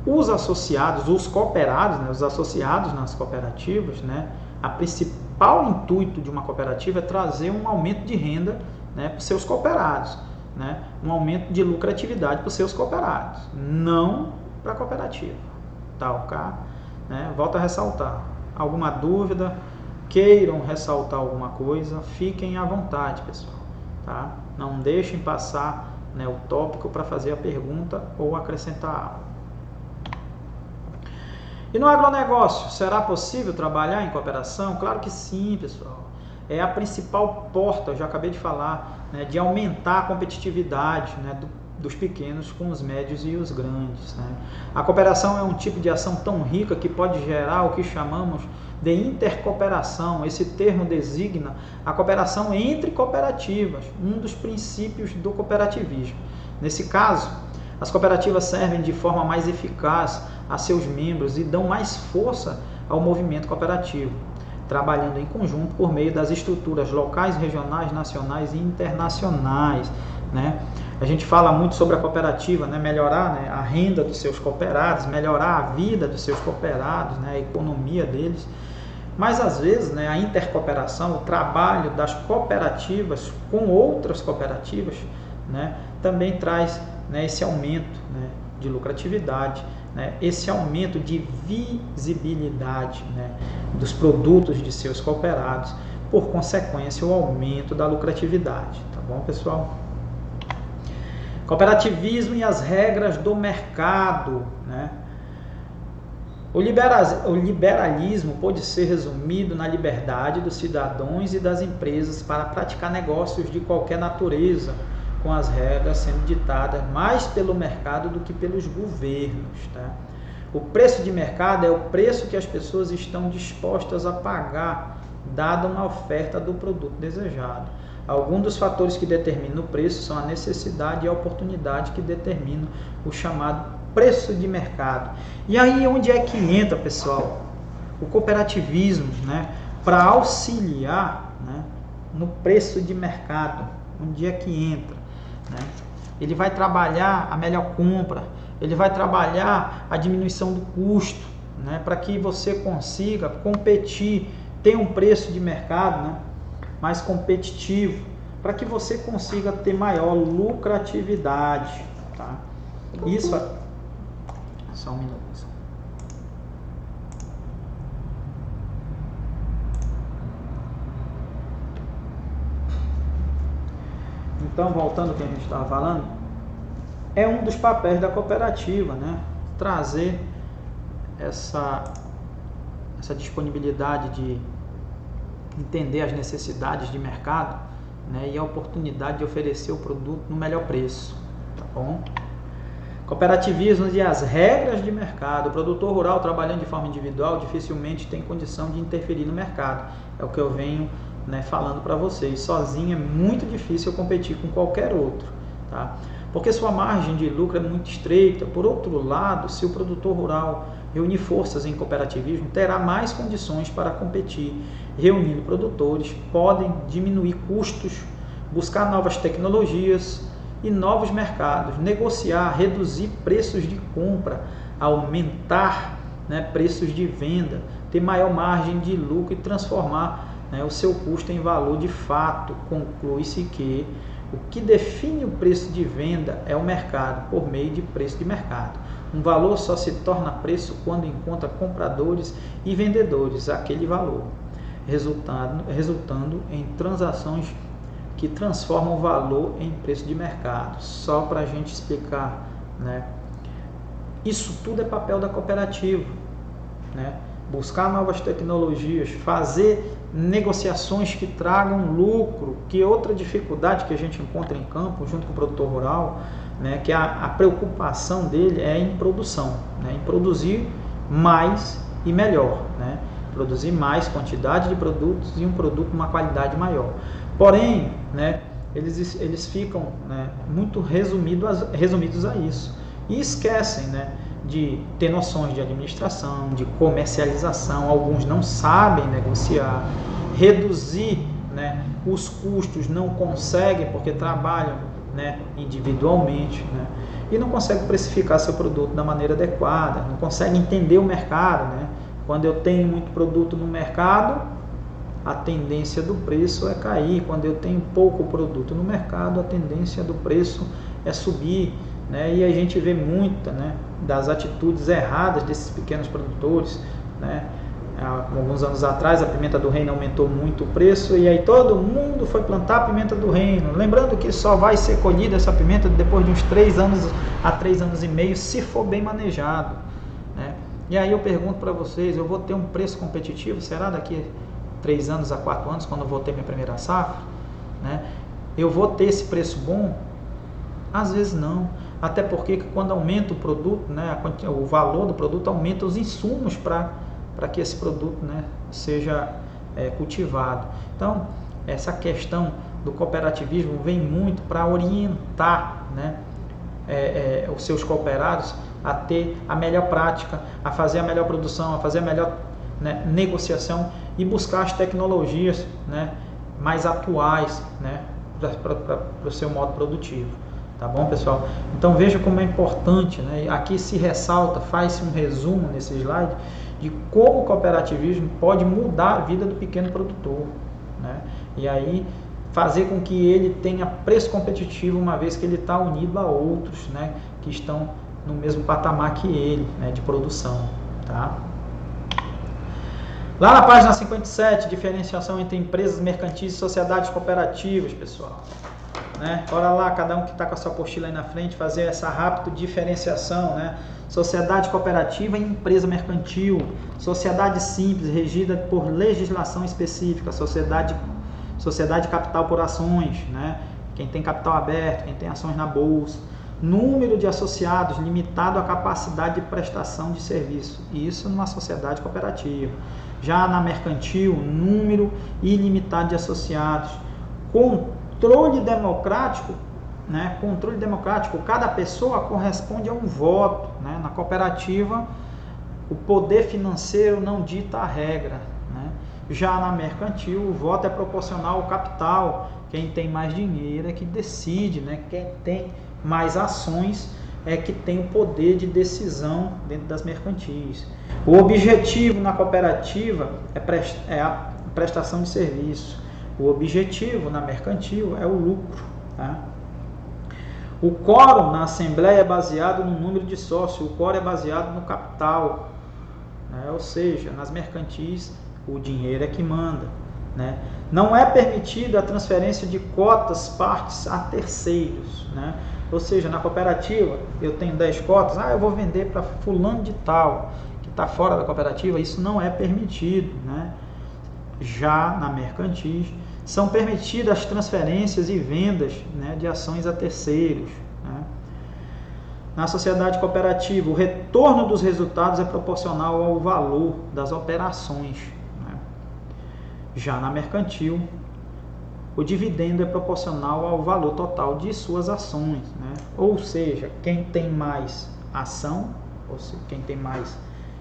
[SPEAKER 1] os associados, os cooperados, os associados nas cooperativas, a principal intuito de uma cooperativa é trazer um aumento de renda para os seus cooperados, um aumento de lucratividade para os seus cooperados, não para a cooperativa. Tá, ok? Volto a ressaltar. Alguma dúvida? Queiram ressaltar alguma coisa? Fiquem à vontade, pessoal. Tá? Não deixem passar o tópico para fazer a pergunta ou acrescentar algo. E no agronegócio, será possível trabalhar em cooperação? Claro que sim, pessoal. É a principal porta, eu já acabei de falar, de aumentar a competitividade dos pequenos com os médios e os grandes. A cooperação é um tipo de ação tão rica que pode gerar o que chamamos de intercooperação. Esse termo designa a cooperação entre cooperativas, um dos princípios do cooperativismo. Nesse caso, as cooperativas servem de forma mais eficaz a seus membros e dão mais força ao movimento cooperativo, trabalhando em conjunto por meio das estruturas locais, regionais, nacionais e internacionais. A gente fala muito sobre a cooperativa, melhorar a renda dos seus cooperados, melhorar a vida dos seus cooperados, a economia deles. Mas às vezes a intercooperação, o trabalho das cooperativas com outras cooperativas, também traz esse aumento de lucratividade, esse aumento de visibilidade dos produtos de seus cooperados, por consequência o aumento da lucratividade. Tá bom, pessoal? Cooperativismo e as regras do mercado. O liberalismo pode ser resumido na liberdade dos cidadãos e das empresas para praticar negócios de qualquer natureza, com as regras sendo ditadas mais pelo mercado do que pelos governos. O preço de mercado é o preço que as pessoas estão dispostas a pagar, dada uma oferta do produto desejado. Alguns dos fatores que determinam o preço são a necessidade e a oportunidade que determinam o chamado preço de mercado. E aí onde é que entra, pessoal, o cooperativismo, para auxiliar no preço de mercado? Onde é que entra? Ele vai trabalhar a melhor compra, ele vai trabalhar a diminuição do custo, para que você consiga competir, ter um preço de mercado mais competitivo, para que você consiga ter maior lucratividade. Tá? Isso é... Só um minuto. Então, voltando ao que a gente estava falando, é um dos papéis da cooperativa, trazer essa disponibilidade de entender as necessidades de mercado, e a oportunidade de oferecer o produto no melhor preço. Tá bom? Cooperativismo e as regras de mercado. O produtor rural trabalhando de forma individual dificilmente tem condição de interferir no mercado. É o que eu venho falando para vocês. Sozinho é muito difícil competir com qualquer outro, tá? Porque sua margem de lucro é muito estreita. Por outro lado, se o produtor rural reunir forças em cooperativismo, terá mais condições para competir. Reunindo produtores, podem diminuir custos, buscar novas tecnologias e novos mercados, negociar, reduzir preços de compra, aumentar preços de venda, ter maior margem de lucro e transformar o seu custo em valor de fato. Conclui-se que o que define o preço de venda é o mercado, por meio de preço de mercado. Um valor só se torna preço quando encontra compradores e vendedores aquele valor, resultando em transações que transformam o valor em preço de mercado. Só para a gente explicar, né? Isso tudo é papel da cooperativa, né? Buscar novas tecnologias, fazer negociações que tragam lucro, que outra dificuldade que a gente encontra em campo, junto com o produtor rural, né, que a preocupação dele é em produção, né, em produzir mais e melhor, né, produzir mais quantidade de produtos e um produto com uma qualidade maior. Porém, né, eles ficam, né, muito resumidos a isso e esquecem, né, de ter noções de administração, de comercialização. Alguns não sabem negociar, reduzir, né, os custos, não conseguem porque trabalham, né, individualmente, né, e não conseguem precificar seu produto da maneira adequada, não conseguem entender o mercado, né. Quando eu tenho muito produto no mercado, a tendência do preço é cair. Quando eu tenho pouco produto no mercado, a tendência do preço é subir, né? E a gente vê muita, né, das atitudes erradas desses pequenos produtores, né? Há alguns anos atrás a pimenta do reino aumentou muito o preço e aí todo mundo foi plantar a pimenta do reino, lembrando que só vai ser colhida essa pimenta depois de uns 3 anos a 3 anos e meio, se for bem manejado, né? E aí eu pergunto para vocês, eu vou ter um preço competitivo? Será daqui 3 anos a 4 anos, quando eu vou ter minha primeira safra, né? Eu vou ter esse preço bom? Às vezes não. Até porque quando aumenta o produto, né, o valor do produto, aumenta os insumos para que esse produto, né, seja cultivado. Então, essa questão do cooperativismo vem muito para orientar, né, os seus cooperados a ter a melhor prática, a fazer a melhor produção, a fazer a melhor, né, negociação e buscar as tecnologias, né, mais atuais, né, para o seu modo produtivo. Tá bom, pessoal? Então veja como é importante, né? Aqui se ressalta, faz-se um resumo nesse slide de como o cooperativismo pode mudar a vida do pequeno produtor, né? E aí fazer com que ele tenha preço competitivo, uma vez que ele está unido a outros, né, que estão no mesmo patamar que ele, né, de produção, tá? Lá na página 57, diferenciação entre empresas mercantis e sociedades cooperativas, pessoal. Né? Bora lá, cada um que está com a sua apostila aí na frente, fazer essa rápida diferenciação, né? Sociedade cooperativa e empresa mercantil, sociedade simples, regida por legislação específica, sociedade capital por ações, né? Quem tem capital aberto, quem tem ações na bolsa, número de associados limitado à capacidade de prestação de serviço, isso numa sociedade cooperativa. Já na mercantil, número ilimitado de associados, controle democrático, né? Controle democrático, cada pessoa corresponde a um voto, né? Na cooperativa, o poder financeiro não dita a regra, né? Já na mercantil, o voto é proporcional ao capital. Quem tem mais dinheiro é que decide, né? Quem tem mais ações é que tem o poder de decisão dentro das mercantis. O objetivo na cooperativa é a prestação de serviço. O objetivo na mercantil é o lucro, tá? O quórum na assembleia é baseado no número de sócios, o quórum é baseado no capital, né? Ou seja, nas mercantis o dinheiro é que manda, né? Não é permitida a transferência de cotas, partes a terceiros, né? Ou seja, na cooperativa eu tenho 10 cotas, eu vou vender para fulano de tal, que está fora da cooperativa, isso não é permitido, né? Já na mercantil são permitidas as transferências e vendas, né, de ações a terceiros, né? Na sociedade cooperativa, o retorno dos resultados é proporcional ao valor das operações, né? Já na mercantil, o dividendo é proporcional ao valor total de suas ações, né? Ou seja, quem tem mais ação, ou seja, quem tem mais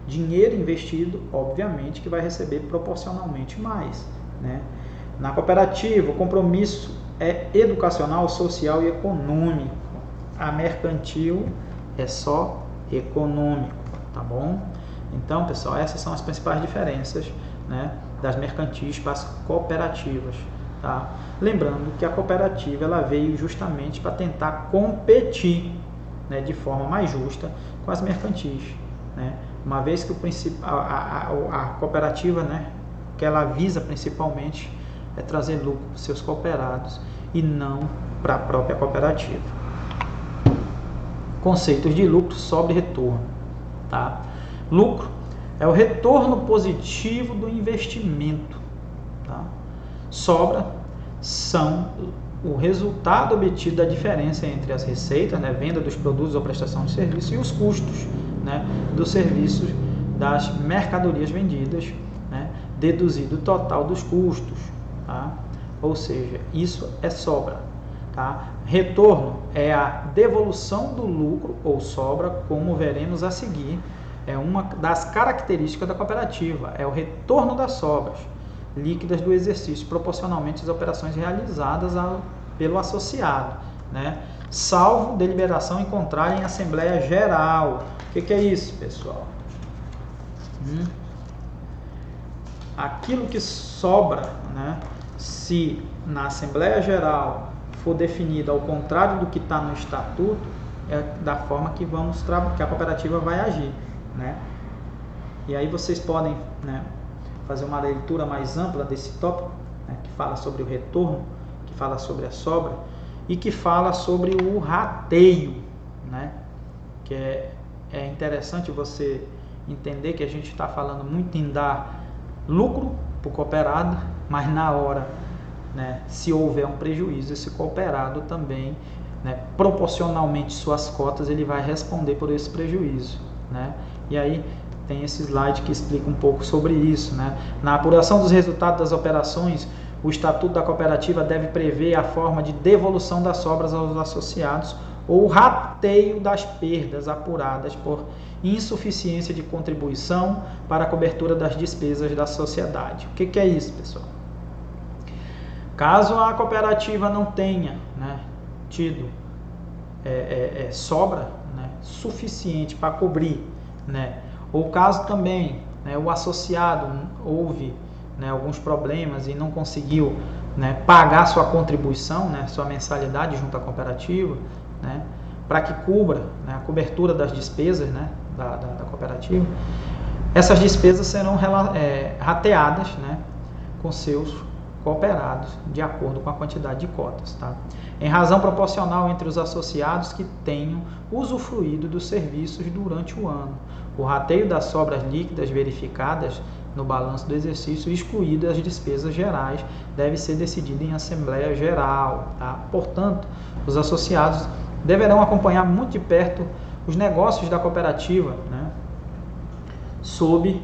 [SPEAKER 1] dinheiro investido, obviamente que vai receber proporcionalmente mais, né? Na cooperativa, o compromisso é educacional, social e econômico. A mercantil é só econômico, tá bom? Então, pessoal, essas são as principais diferenças, né, das mercantis para as cooperativas, tá? Lembrando que a cooperativa ela veio justamente para tentar competir, né, de forma mais justa com as mercantis, né? Uma vez que a cooperativa, né, que ela visa principalmente é trazer lucro para os seus cooperados e não para a própria cooperativa. Conceitos de lucro, sobra e retorno, tá? Lucro é o retorno positivo do investimento, tá? Sobra são o resultado obtido da diferença entre as receitas, né, venda dos produtos ou prestação de serviço, e os custos, né, dos serviços, das mercadorias vendidas, né, deduzido o total dos custos, tá? Ou seja, isso é sobra, tá? Retorno é a devolução do lucro ou sobra, como veremos a seguir, é uma das características da cooperativa, é o retorno das sobras líquidas do exercício, proporcionalmente às operações realizadas pelo associado, né? Salvo deliberação encontrada em Assembleia Geral. O que é isso, pessoal? Aquilo que sobra, né, se na Assembleia Geral for definido ao contrário do que está no Estatuto, é da forma que que a cooperativa vai agir, né? E aí vocês podem, né, fazer uma leitura mais ampla desse tópico, né, que fala sobre o retorno, que fala sobre a sobra e que fala sobre o rateio, né? Que é interessante você entender que a gente está falando muito em dar lucro para o cooperado, mas na hora, né, se houver um prejuízo, esse cooperado também, né, proporcionalmente suas cotas, ele vai responder por esse prejuízo, né? E aí tem esse slide que explica um pouco sobre isso, né? Na apuração dos resultados das operações, o Estatuto da Cooperativa deve prever a forma de devolução das sobras aos associados ou rateio das perdas apuradas por insuficiência de contribuição para a cobertura das despesas da sociedade. O que é isso, pessoal? Caso a cooperativa não tenha, né, tido sobra, né, suficiente para cobrir, né, ou caso também, né, o associado houve, né, alguns problemas e não conseguiu, né, pagar sua contribuição, né, sua mensalidade junto à cooperativa, né, para que cubra, né, a cobertura das despesas, né, da cooperativa, essas despesas serão rateadas, né, com seus cooperados de acordo com a quantidade de cotas, tá? Em razão proporcional entre os associados que tenham usufruído dos serviços durante o ano. O rateio das sobras líquidas verificadas no balanço do exercício, excluídas as despesas gerais, deve ser decidido em Assembleia Geral, tá? Portanto, os associados deverão acompanhar muito de perto os negócios da cooperativa, né, sob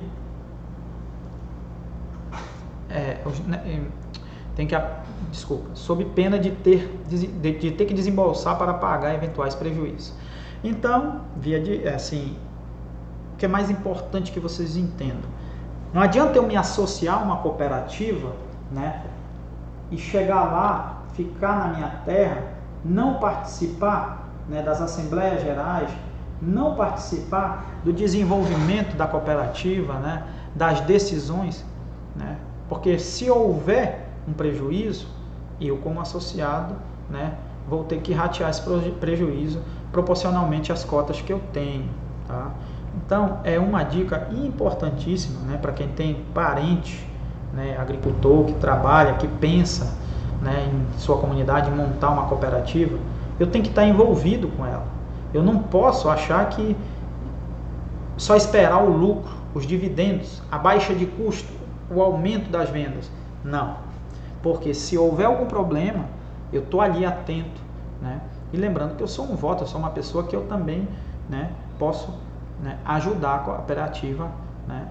[SPEAKER 1] pena de ter que desembolsar para pagar eventuais prejuízos. Então, o que é mais importante que vocês entendam? Não adianta eu me associar a uma cooperativa, né, e chegar lá, ficar na minha terra, não participar, né, das assembleias gerais, não participar do desenvolvimento da cooperativa, né, das decisões, né, porque se houver um prejuízo, eu como associado, né, vou ter que ratear esse prejuízo proporcionalmente às cotas que eu tenho, tá? Então é uma dica importantíssima, né, para quem tem parente, né, agricultor que trabalha, que pensa, né, em sua comunidade montar uma cooperativa. Eu tenho que estar envolvido com ela. Eu não posso achar que só esperar o lucro, os dividendos, a baixa de custo, o aumento das vendas. Não. Porque se houver algum problema, eu estou ali atento, né? E lembrando que eu sou um voto, eu sou uma pessoa que eu também, né, posso, né, ajudar a cooperativa, né,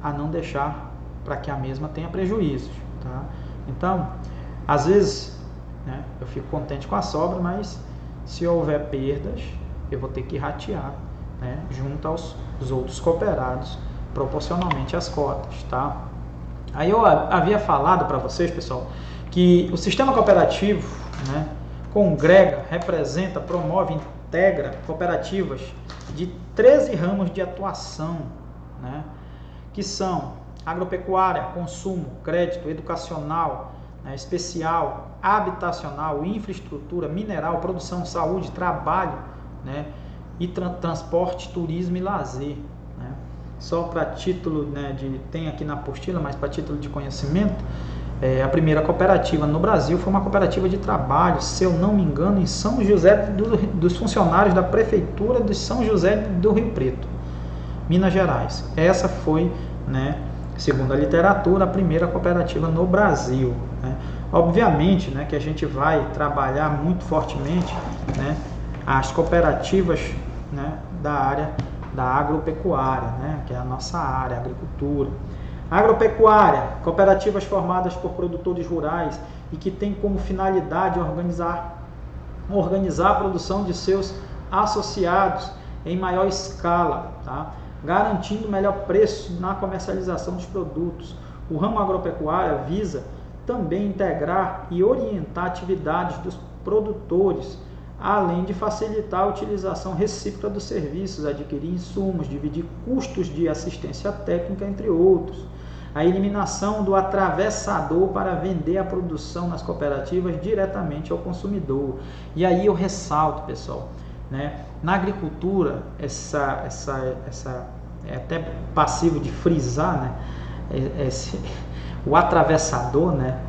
[SPEAKER 1] a não deixar para que a mesma tenha prejuízos, tá? Então, às vezes, né, eu fico contente com a sobra, mas se houver perdas, eu vou ter que ratear, né, junto aos outros cooperados, proporcionalmente às cotas, tá? Aí eu havia falado para vocês, pessoal, que o sistema cooperativo, né, congrega, representa, promove, integra cooperativas de 13 ramos de atuação, né, que são agropecuária, consumo, crédito, educacional, né, especial, habitacional, infraestrutura, mineral, produção, saúde, trabalho, né, e transporte, turismo e lazer, né? Só para título, né, tem aqui na apostila, mas para título de conhecimento, a primeira cooperativa no Brasil foi uma cooperativa de trabalho, se eu não me engano, em São José, dos funcionários da Prefeitura de São José do Rio Preto, Minas Gerais. Essa foi, né, segundo a literatura, a primeira cooperativa no Brasil, né? Obviamente, né, que a gente vai trabalhar muito fortemente, né, as cooperativas, né, da área da agropecuária, né, que é a nossa área, a agricultura. Agropecuária, cooperativas formadas por produtores rurais e que têm como finalidade organizar a produção de seus associados em maior escala, tá? Garantindo melhor preço na comercialização dos produtos. O ramo agropecuário visa também integrar e orientar atividades dos produtores, além de facilitar a utilização recíproca dos serviços, adquirir insumos, dividir custos de assistência técnica, entre outros. A eliminação do atravessador para vender a produção nas cooperativas diretamente ao consumidor. E aí eu ressalto, pessoal, né, na agricultura, essa é até passivo de frisar, né, o atravessador, né,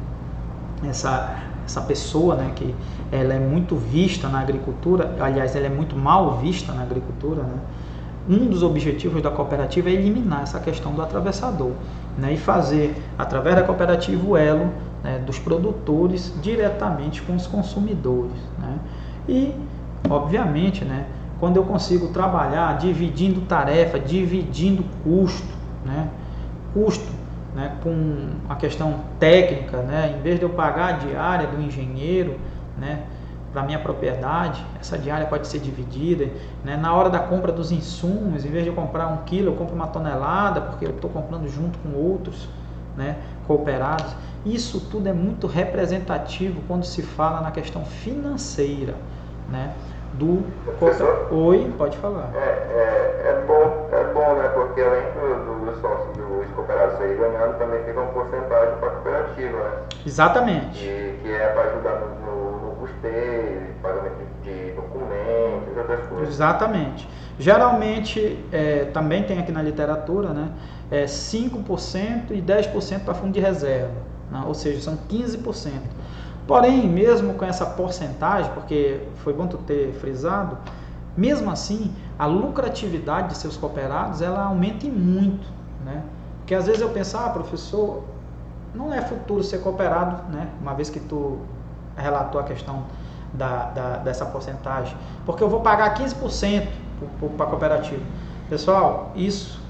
[SPEAKER 1] essa pessoa, né, que ela é muito vista na agricultura, aliás, ela é muito mal vista na agricultura, né? Um dos objetivos da cooperativa é eliminar essa questão do atravessador, né, e fazer, através da cooperativa, o elo, né, dos produtores diretamente com os consumidores, né? E, obviamente, né, quando eu consigo trabalhar dividindo tarefa, dividindo custo, né, com a questão técnica, né, em vez de eu pagar a diária do engenheiro, né, para minha propriedade, essa diária pode ser dividida, né, na hora da compra dos insumos, em vez de eu comprar 1 quilo, eu compro 1 tonelada, porque eu estou comprando junto com outros, né, cooperados. Isso tudo é muito representativo quando se fala na questão financeira, né, do... Oi, pode falar.
[SPEAKER 3] É bom, né, porque além dos sócios dos cooperados aí ganhando, também fica uma porcentagem para a cooperativa, né?
[SPEAKER 1] Exatamente.
[SPEAKER 3] Que é para ajudar no custeio, pagamento de documentos, outras coisas.
[SPEAKER 1] Exatamente. Geralmente, também tem aqui na literatura, né, 5% e 10% para fundo de reserva, né, ou seja, são 15%. Porém, mesmo com essa porcentagem, porque foi bom tu ter frisado, mesmo assim, a lucratividade de seus cooperados, ela aumenta e muito, né? Porque às vezes eu penso, professor, não é futuro ser cooperado, né? Uma vez que tu relatou a questão dessa porcentagem, porque eu vou pagar 15% para a cooperativa. Pessoal, isso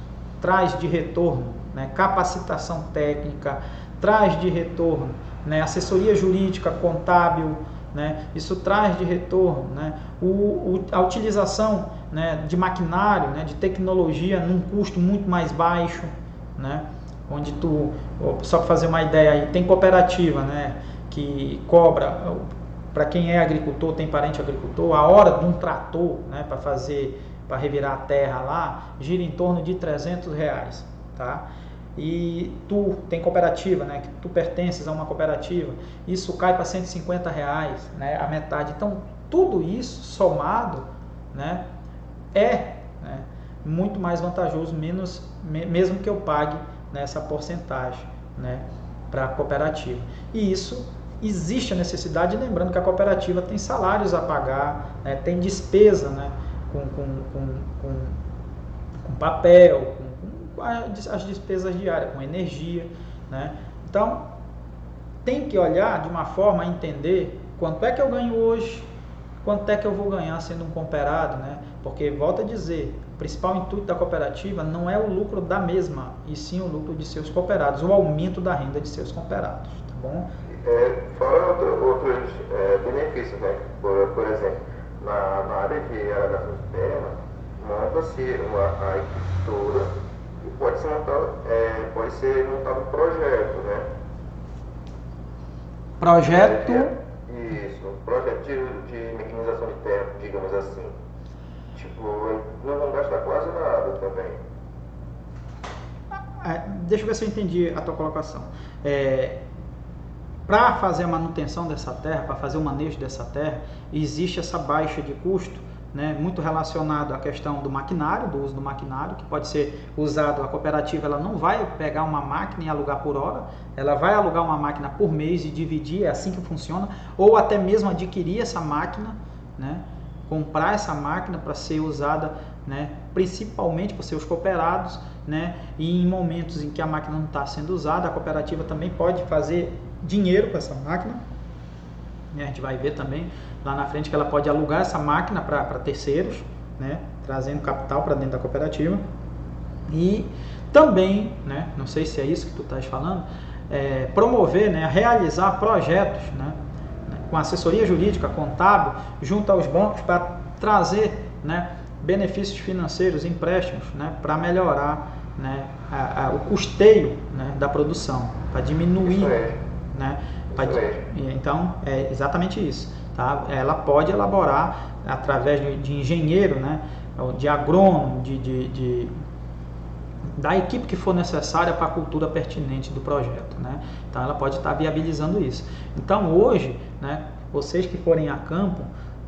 [SPEAKER 1] traz de retorno, né, capacitação técnica, traz de retorno, né, assessoria jurídica, contábil, né, isso traz de retorno, né, a utilização, né, de maquinário, né, de tecnologia num custo muito mais baixo, né, onde só para fazer uma ideia aí, tem cooperativa, né, que cobra, para quem é agricultor, tem parente agricultor, a hora de um trator, né, para revirar a terra lá, gira em torno de R$300, tá? E tu tem cooperativa, né, que tu pertences a uma cooperativa, isso cai para R$150, né, a metade. Então, tudo isso somado, né, né, muito mais vantajoso, mesmo que eu pague nessa porcentagem, né, para a cooperativa. E isso existe a necessidade, lembrando que a cooperativa tem salários a pagar, né, tem despesa, né, com papel, com as despesas diárias, com energia, né? Então, tem que olhar de uma forma a entender quanto é que eu ganho hoje, quanto é que eu vou ganhar sendo um cooperado, né? Porque, volto a dizer, o principal intuito da cooperativa não é o lucro da mesma, e sim o lucro de seus cooperados, o aumento da renda de seus cooperados, tá bom?
[SPEAKER 3] Fora outros benefícios, né? Por exemplo, na área de alagação de terra, monta-se a estrutura e pode ser montado um projeto, né?
[SPEAKER 1] Projeto?
[SPEAKER 3] Isso, um projeto de mecanização de terra, digamos assim. Tipo, não vão gastar quase nada também.
[SPEAKER 1] Deixa eu ver se eu entendi a tua colocação. Para fazer a manutenção dessa terra, para fazer o manejo dessa terra, existe essa baixa de custo, né, muito relacionado à questão do maquinário, do uso do maquinário, que pode ser usado, a cooperativa ela não vai pegar uma máquina e alugar por hora, ela vai alugar uma máquina por mês e dividir, é assim que funciona, ou até mesmo adquirir essa máquina, né, comprar essa máquina para ser usada, né, principalmente por seus cooperados, né, e em momentos em que a máquina não está sendo usada, a cooperativa também pode fazer dinheiro com essa máquina. A gente vai ver também lá na frente que ela pode alugar essa máquina para terceiros, né, trazendo capital para dentro da cooperativa. E também, né, não sei se é isso que tu estás falando, promover, né, realizar projetos, né, com assessoria jurídica, contábil, junto aos bancos para trazer, né, benefícios financeiros, empréstimos, né, para melhorar, né, o custeio, né, da produção, para diminuir, né, então é exatamente isso, tá? Ela pode elaborar através de engenheiro, né, de agrônomo, da equipe que for necessária para a cultura pertinente do projeto, né? Então ela pode estar viabilizando isso. Então hoje, né, vocês que forem a campo,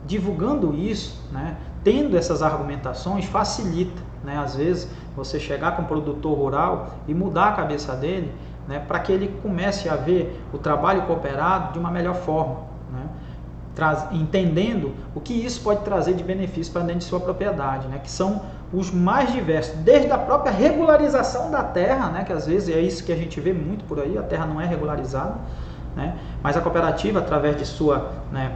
[SPEAKER 1] divulgando isso, né, tendo essas argumentações, facilita, né, às vezes você chegar com um produtor rural e mudar a cabeça dele, né, para que ele comece a ver o trabalho cooperado de uma melhor forma, né, entendendo o que isso pode trazer de benefício para dentro de sua propriedade, né, que são os mais diversos, desde a própria regularização da terra, né, que às vezes é isso que a gente vê muito por aí, a terra não é regularizada, né, mas a cooperativa, através de sua, né,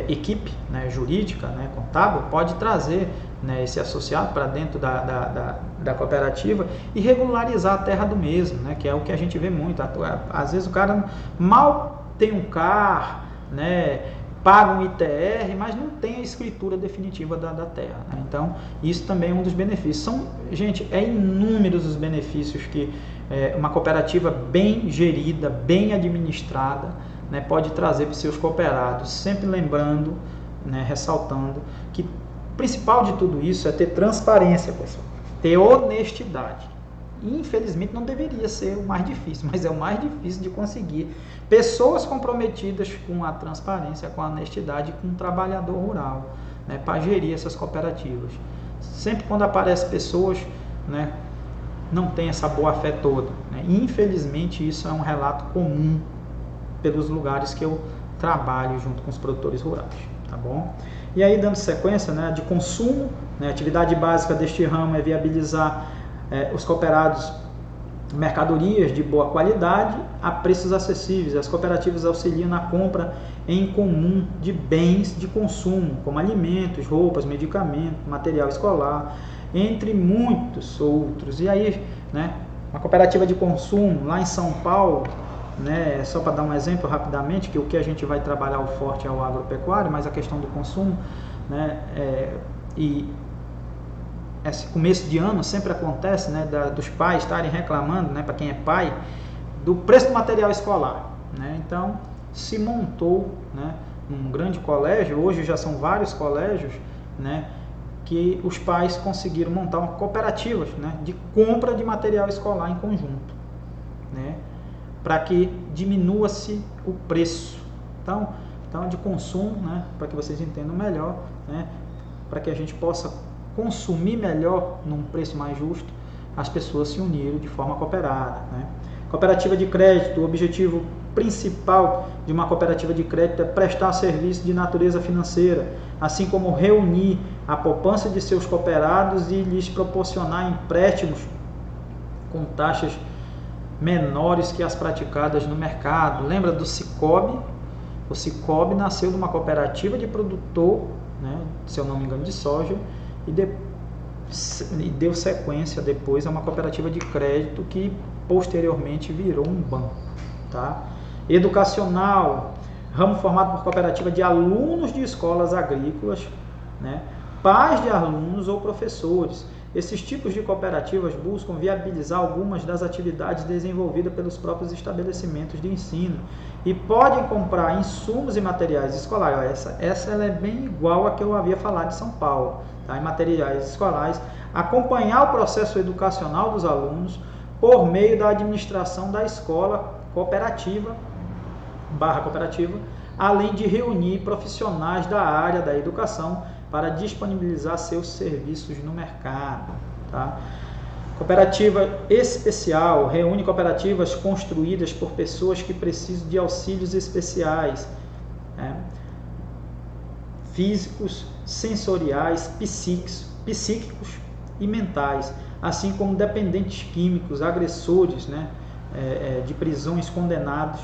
[SPEAKER 1] equipe, né, jurídica, né, contábil, pode trazer, né, esse associado para dentro da cooperativa e regularizar a terra do mesmo, né, que é o que a gente vê muito. Às vezes o cara mal tem um CAR, né, paga um ITR, mas não tem a escritura definitiva da terra, né? Então isso também é um dos benefícios. Gente, inúmeros os benefícios que uma cooperativa bem gerida, bem administrada, né, pode trazer para os seus cooperados, sempre lembrando, né, ressaltando que o principal de tudo isso é ter transparência, pessoal, ter honestidade. Infelizmente não deveria ser o mais difícil, mas é o mais difícil de conseguir pessoas comprometidas com a transparência, com a honestidade, com o trabalhador rural, né, para gerir essas cooperativas. Sempre quando aparecem pessoas, né, não tem essa boa fé toda, né? Infelizmente isso é um relato comum pelos lugares que eu trabalho junto com os produtores rurais, tá bom? E aí, dando sequência, né, de consumo, né, a atividade básica deste ramo é viabilizar os cooperados mercadorias de boa qualidade a preços acessíveis. As cooperativas auxiliam na compra em comum de bens de consumo, como alimentos, roupas, medicamentos, material escolar, entre muitos outros. E aí, né, uma cooperativa de consumo lá em São Paulo, né, só para dar um exemplo rapidamente, que o que a gente vai trabalhar o forte é o agropecuário, mas a questão do consumo, né, e esse começo de ano sempre acontece, né, dos pais estarem reclamando, né, para quem é pai, do preço do material escolar, né? Então se montou, né, um grande colégio, hoje já são vários colégios, né, que os pais conseguiram montar uma cooperativa, né, de compra de material escolar em conjunto, né, para que diminua-se o preço, então de consumo, né, para que vocês entendam melhor, né, para que a gente possa consumir melhor num preço mais justo, as pessoas se uniram de forma cooperada, né? Cooperativa de crédito, o objetivo principal de uma cooperativa de crédito é prestar serviço de natureza financeira, assim como reunir a poupança de seus cooperados e lhes proporcionar empréstimos com taxas menores que as praticadas no mercado. Lembra do Cicobi? O Cicobi nasceu de uma cooperativa de produtor, né, se eu não me engano, de soja, e deu sequência depois a uma cooperativa de crédito que posteriormente virou um banco, tá? Educacional, ramo formado por cooperativa de alunos de escolas agrícolas, né, pais de alunos ou professores. Esses tipos de cooperativas buscam viabilizar algumas das atividades desenvolvidas pelos próprios estabelecimentos de ensino e podem comprar insumos e materiais escolares. Essa ela é bem igual a que eu havia falado de São Paulo, tá? Em materiais escolares, acompanhar o processo educacional dos alunos por meio da administração da escola cooperativa, /cooperativa, além de reunir profissionais da área da educação para disponibilizar seus serviços no mercado. Tá? Cooperativa especial reúne cooperativas construídas por pessoas que precisam de auxílios especiais, né? Físicos, sensoriais, psíquicos e mentais, assim como dependentes químicos, agressores, né, de prisões, condenados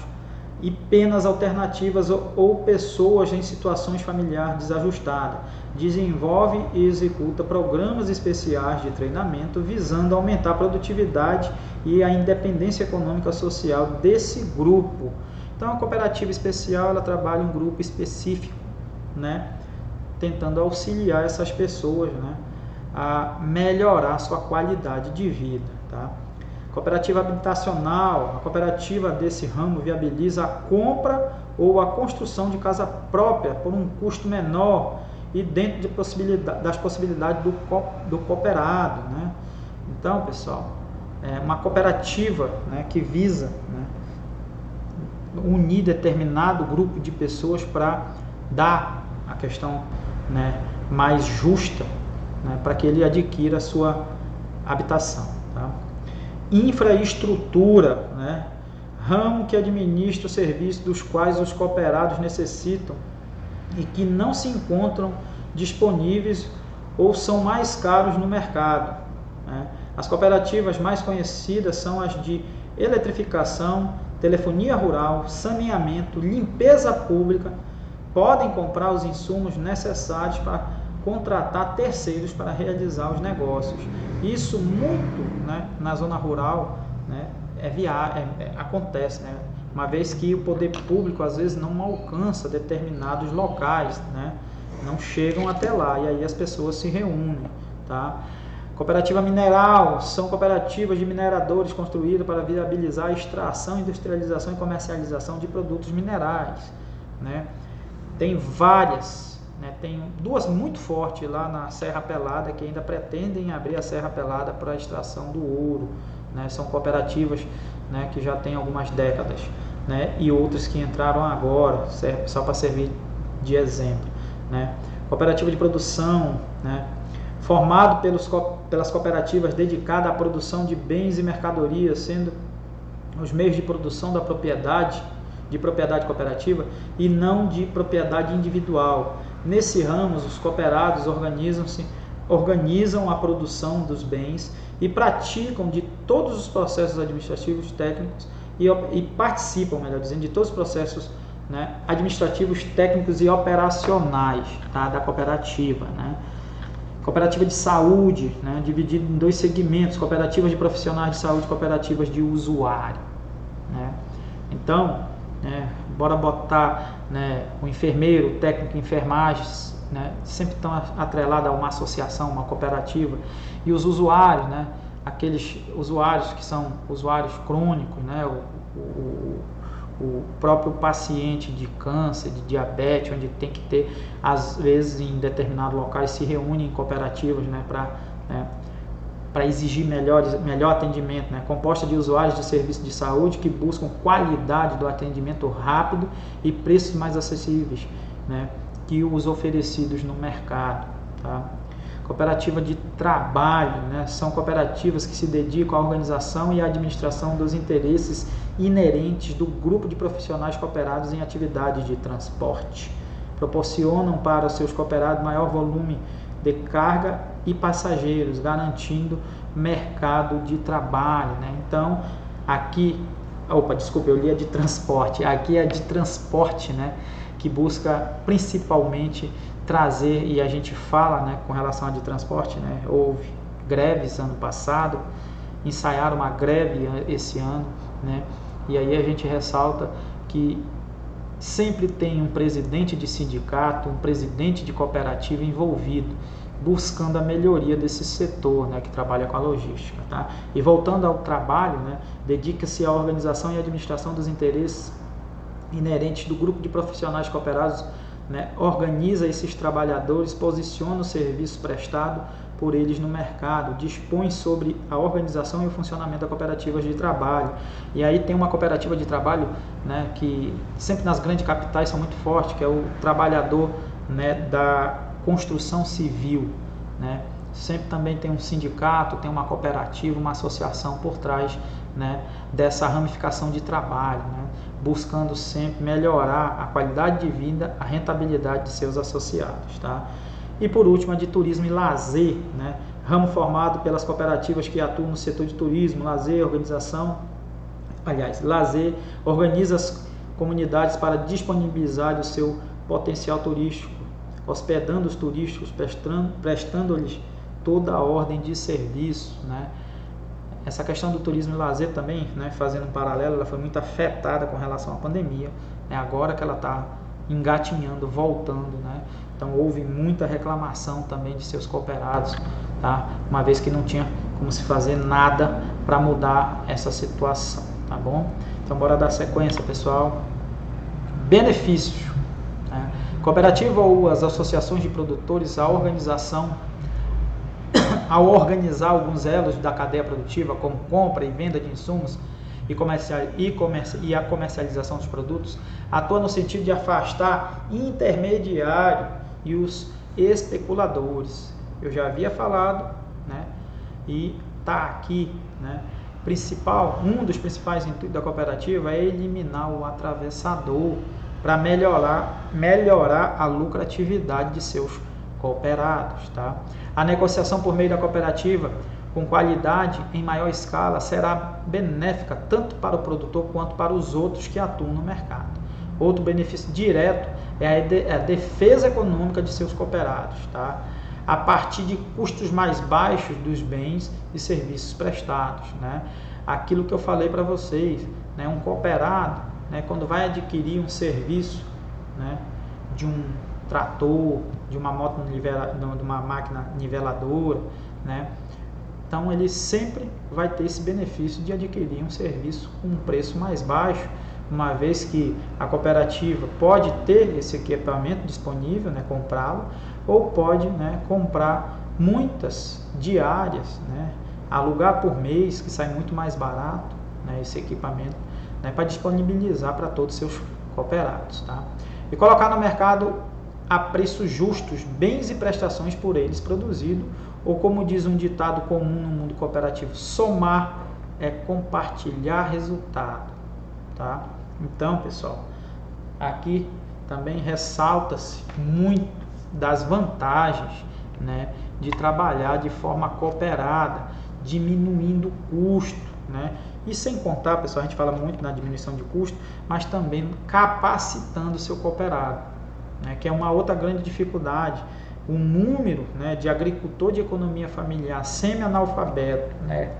[SPEAKER 1] e penas alternativas ou pessoas em situações familiares desajustadas. Desenvolve e executa programas especiais de treinamento visando aumentar a produtividade e a independência econômica social desse grupo. Então, a cooperativa especial, ela trabalha um grupo específico, né, tentando auxiliar essas pessoas, né, a melhorar sua qualidade de vida. Tá? Cooperativa habitacional, a cooperativa desse ramo viabiliza a compra ou a construção de casa própria por um custo menor e dentro das possibilidades do cooperado. Né? Então, pessoal, é uma cooperativa, né, que visa, né, unir determinado grupo de pessoas para dar a questão, né, mais justa, né, para que ele adquira a sua habitação. Tá? Infraestrutura, né, ramo que administra os serviços dos quais os cooperados necessitam e que não se encontram disponíveis ou são mais caros no mercado. Né? As cooperativas mais conhecidas são as de eletrificação, telefonia rural, saneamento, limpeza pública. Podem comprar os insumos necessários para contratar terceiros para realizar os negócios. Isso muito, né, na zona rural, né, acontece, né, uma vez que o poder público às vezes não alcança determinados locais, né, não chegam até lá, e aí as pessoas se reúnem. Tá? Cooperativa mineral, são cooperativas de mineradores construídas para viabilizar a extração, industrialização e comercialização de produtos minerais. Né? Tem várias, né? Tem duas muito fortes lá na Serra Pelada, que ainda pretendem abrir a Serra Pelada para a extração do ouro. Né? São cooperativas, né, que já têm algumas décadas, né? E outras que entraram agora, só para servir de exemplo. Né? Cooperativa de produção, né, formado pelas cooperativas dedicadas à produção de bens e mercadorias, sendo os meios de produção da propriedade, de propriedade cooperativa e não de propriedade individual. Nesse ramo, os cooperados organizam a produção dos bens e praticam de todos os processos administrativos técnicos e participam, melhor dizendo, de todos os processos, né, administrativos, técnicos e operacionais, tá, da cooperativa. Né? Cooperativa de saúde, né, dividida em dois segmentos: cooperativas de profissionais de saúde, cooperativas de usuário. Né? Então, bora botar, né, o enfermeiro, o técnico de enfermagem, né, sempre estão atrelados a uma associação, uma cooperativa, e os usuários, né, aqueles usuários que são usuários crônicos, né, o próprio paciente de câncer, de diabetes, onde tem que ter, às vezes, em determinados locais, se reúnem em cooperativas, né, para exigir melhor atendimento, né, composta de usuários de serviço de saúde que buscam qualidade do atendimento rápido e preços mais acessíveis, né, que os oferecidos no mercado. Tá? Cooperativa de trabalho, né, são cooperativas que se dedicam à organização e à administração dos interesses inerentes do grupo de profissionais cooperados em atividades de transporte. Proporcionam para os seus cooperados maior volume de carga e passageiros, garantindo mercado de trabalho. Né? Então, aqui, eu li a de transporte, aqui é a de transporte, né, que busca principalmente trazer, e a gente fala, né, com relação a de transporte, né, houve greves ano passado, ensaiaram uma greve esse ano, né, e aí a gente ressalta que sempre tem um presidente de sindicato, um presidente de cooperativa envolvido, buscando a melhoria desse setor, né, que trabalha com a logística. Tá? E voltando ao trabalho, né, dedica-se à organização e administração dos interesses inerentes do grupo de profissionais cooperados, né, organiza esses trabalhadores, posiciona o serviço prestado por eles no mercado, dispõe sobre a organização e o funcionamento da cooperativa de trabalho. E aí tem uma cooperativa de trabalho, né, que sempre nas grandes capitais são muito fortes, que é o trabalhador, né, da construção civil, né? Sempre também tem um sindicato, tem uma cooperativa, uma associação por trás, né, dessa ramificação de trabalho, né, buscando sempre melhorar a qualidade de vida, a rentabilidade de seus associados, tá? E por último, a de turismo e lazer, né, ramo formado pelas cooperativas que atuam no setor de turismo, lazer, lazer, organiza as comunidades para disponibilizar o seu potencial turístico, hospedando os turísticos, prestando-lhes toda a ordem de serviço, né? Essa questão do turismo e lazer também, né, fazendo um paralelo, ela foi muito afetada com relação à pandemia, né? Agora que ela está engatinhando, voltando, né? Então houve muita reclamação também de seus cooperados, tá? Uma vez que não tinha como se fazer nada para mudar essa situação, tá bom? Então bora dar sequência, pessoal. Benefícios, né? Cooperativa ou as associações de produtores, ao organizar alguns elos da cadeia produtiva, como compra e venda de insumos e a comercialização dos produtos, atua no sentido de afastar intermediário e os especuladores. Eu já havia falado, né? E está aqui, né? Um dos principais intuitos da cooperativa é eliminar o atravessador para melhorar a lucratividade de seus cooperados, tá? A negociação por meio da cooperativa com qualidade em maior escala será benéfica tanto para o produtor quanto para os outros que atuam no mercado. Outro benefício direto é a defesa econômica de seus cooperados, tá? A partir de custos mais baixos dos bens e serviços prestados, né? Aquilo que eu falei para vocês, né? Um cooperado, né, quando vai adquirir um serviço, né, de um trator, de uma de uma máquina niveladora, né, então ele sempre vai ter esse benefício de adquirir um serviço com um preço mais baixo, uma vez que a cooperativa pode ter esse equipamento disponível, né, comprá-lo, ou pode, né, comprar muitas diárias, né, alugar por mês, que sai muito mais barato, né, esse equipamento, né, para disponibilizar para todos os seus cooperados, tá? E colocar no mercado a preços justos bens e prestações por eles produzidos, ou como diz um ditado comum no mundo cooperativo, somar é compartilhar resultado, tá? Então, pessoal, aqui também ressalta-se muito das vantagens, né, de trabalhar de forma cooperada, diminuindo o custo, né? E sem contar, pessoal, a gente fala muito na diminuição de custo, mas também capacitando o seu cooperado, né, que é uma outra grande dificuldade. O número, né, de agricultor de economia familiar semi-analfabeto, né,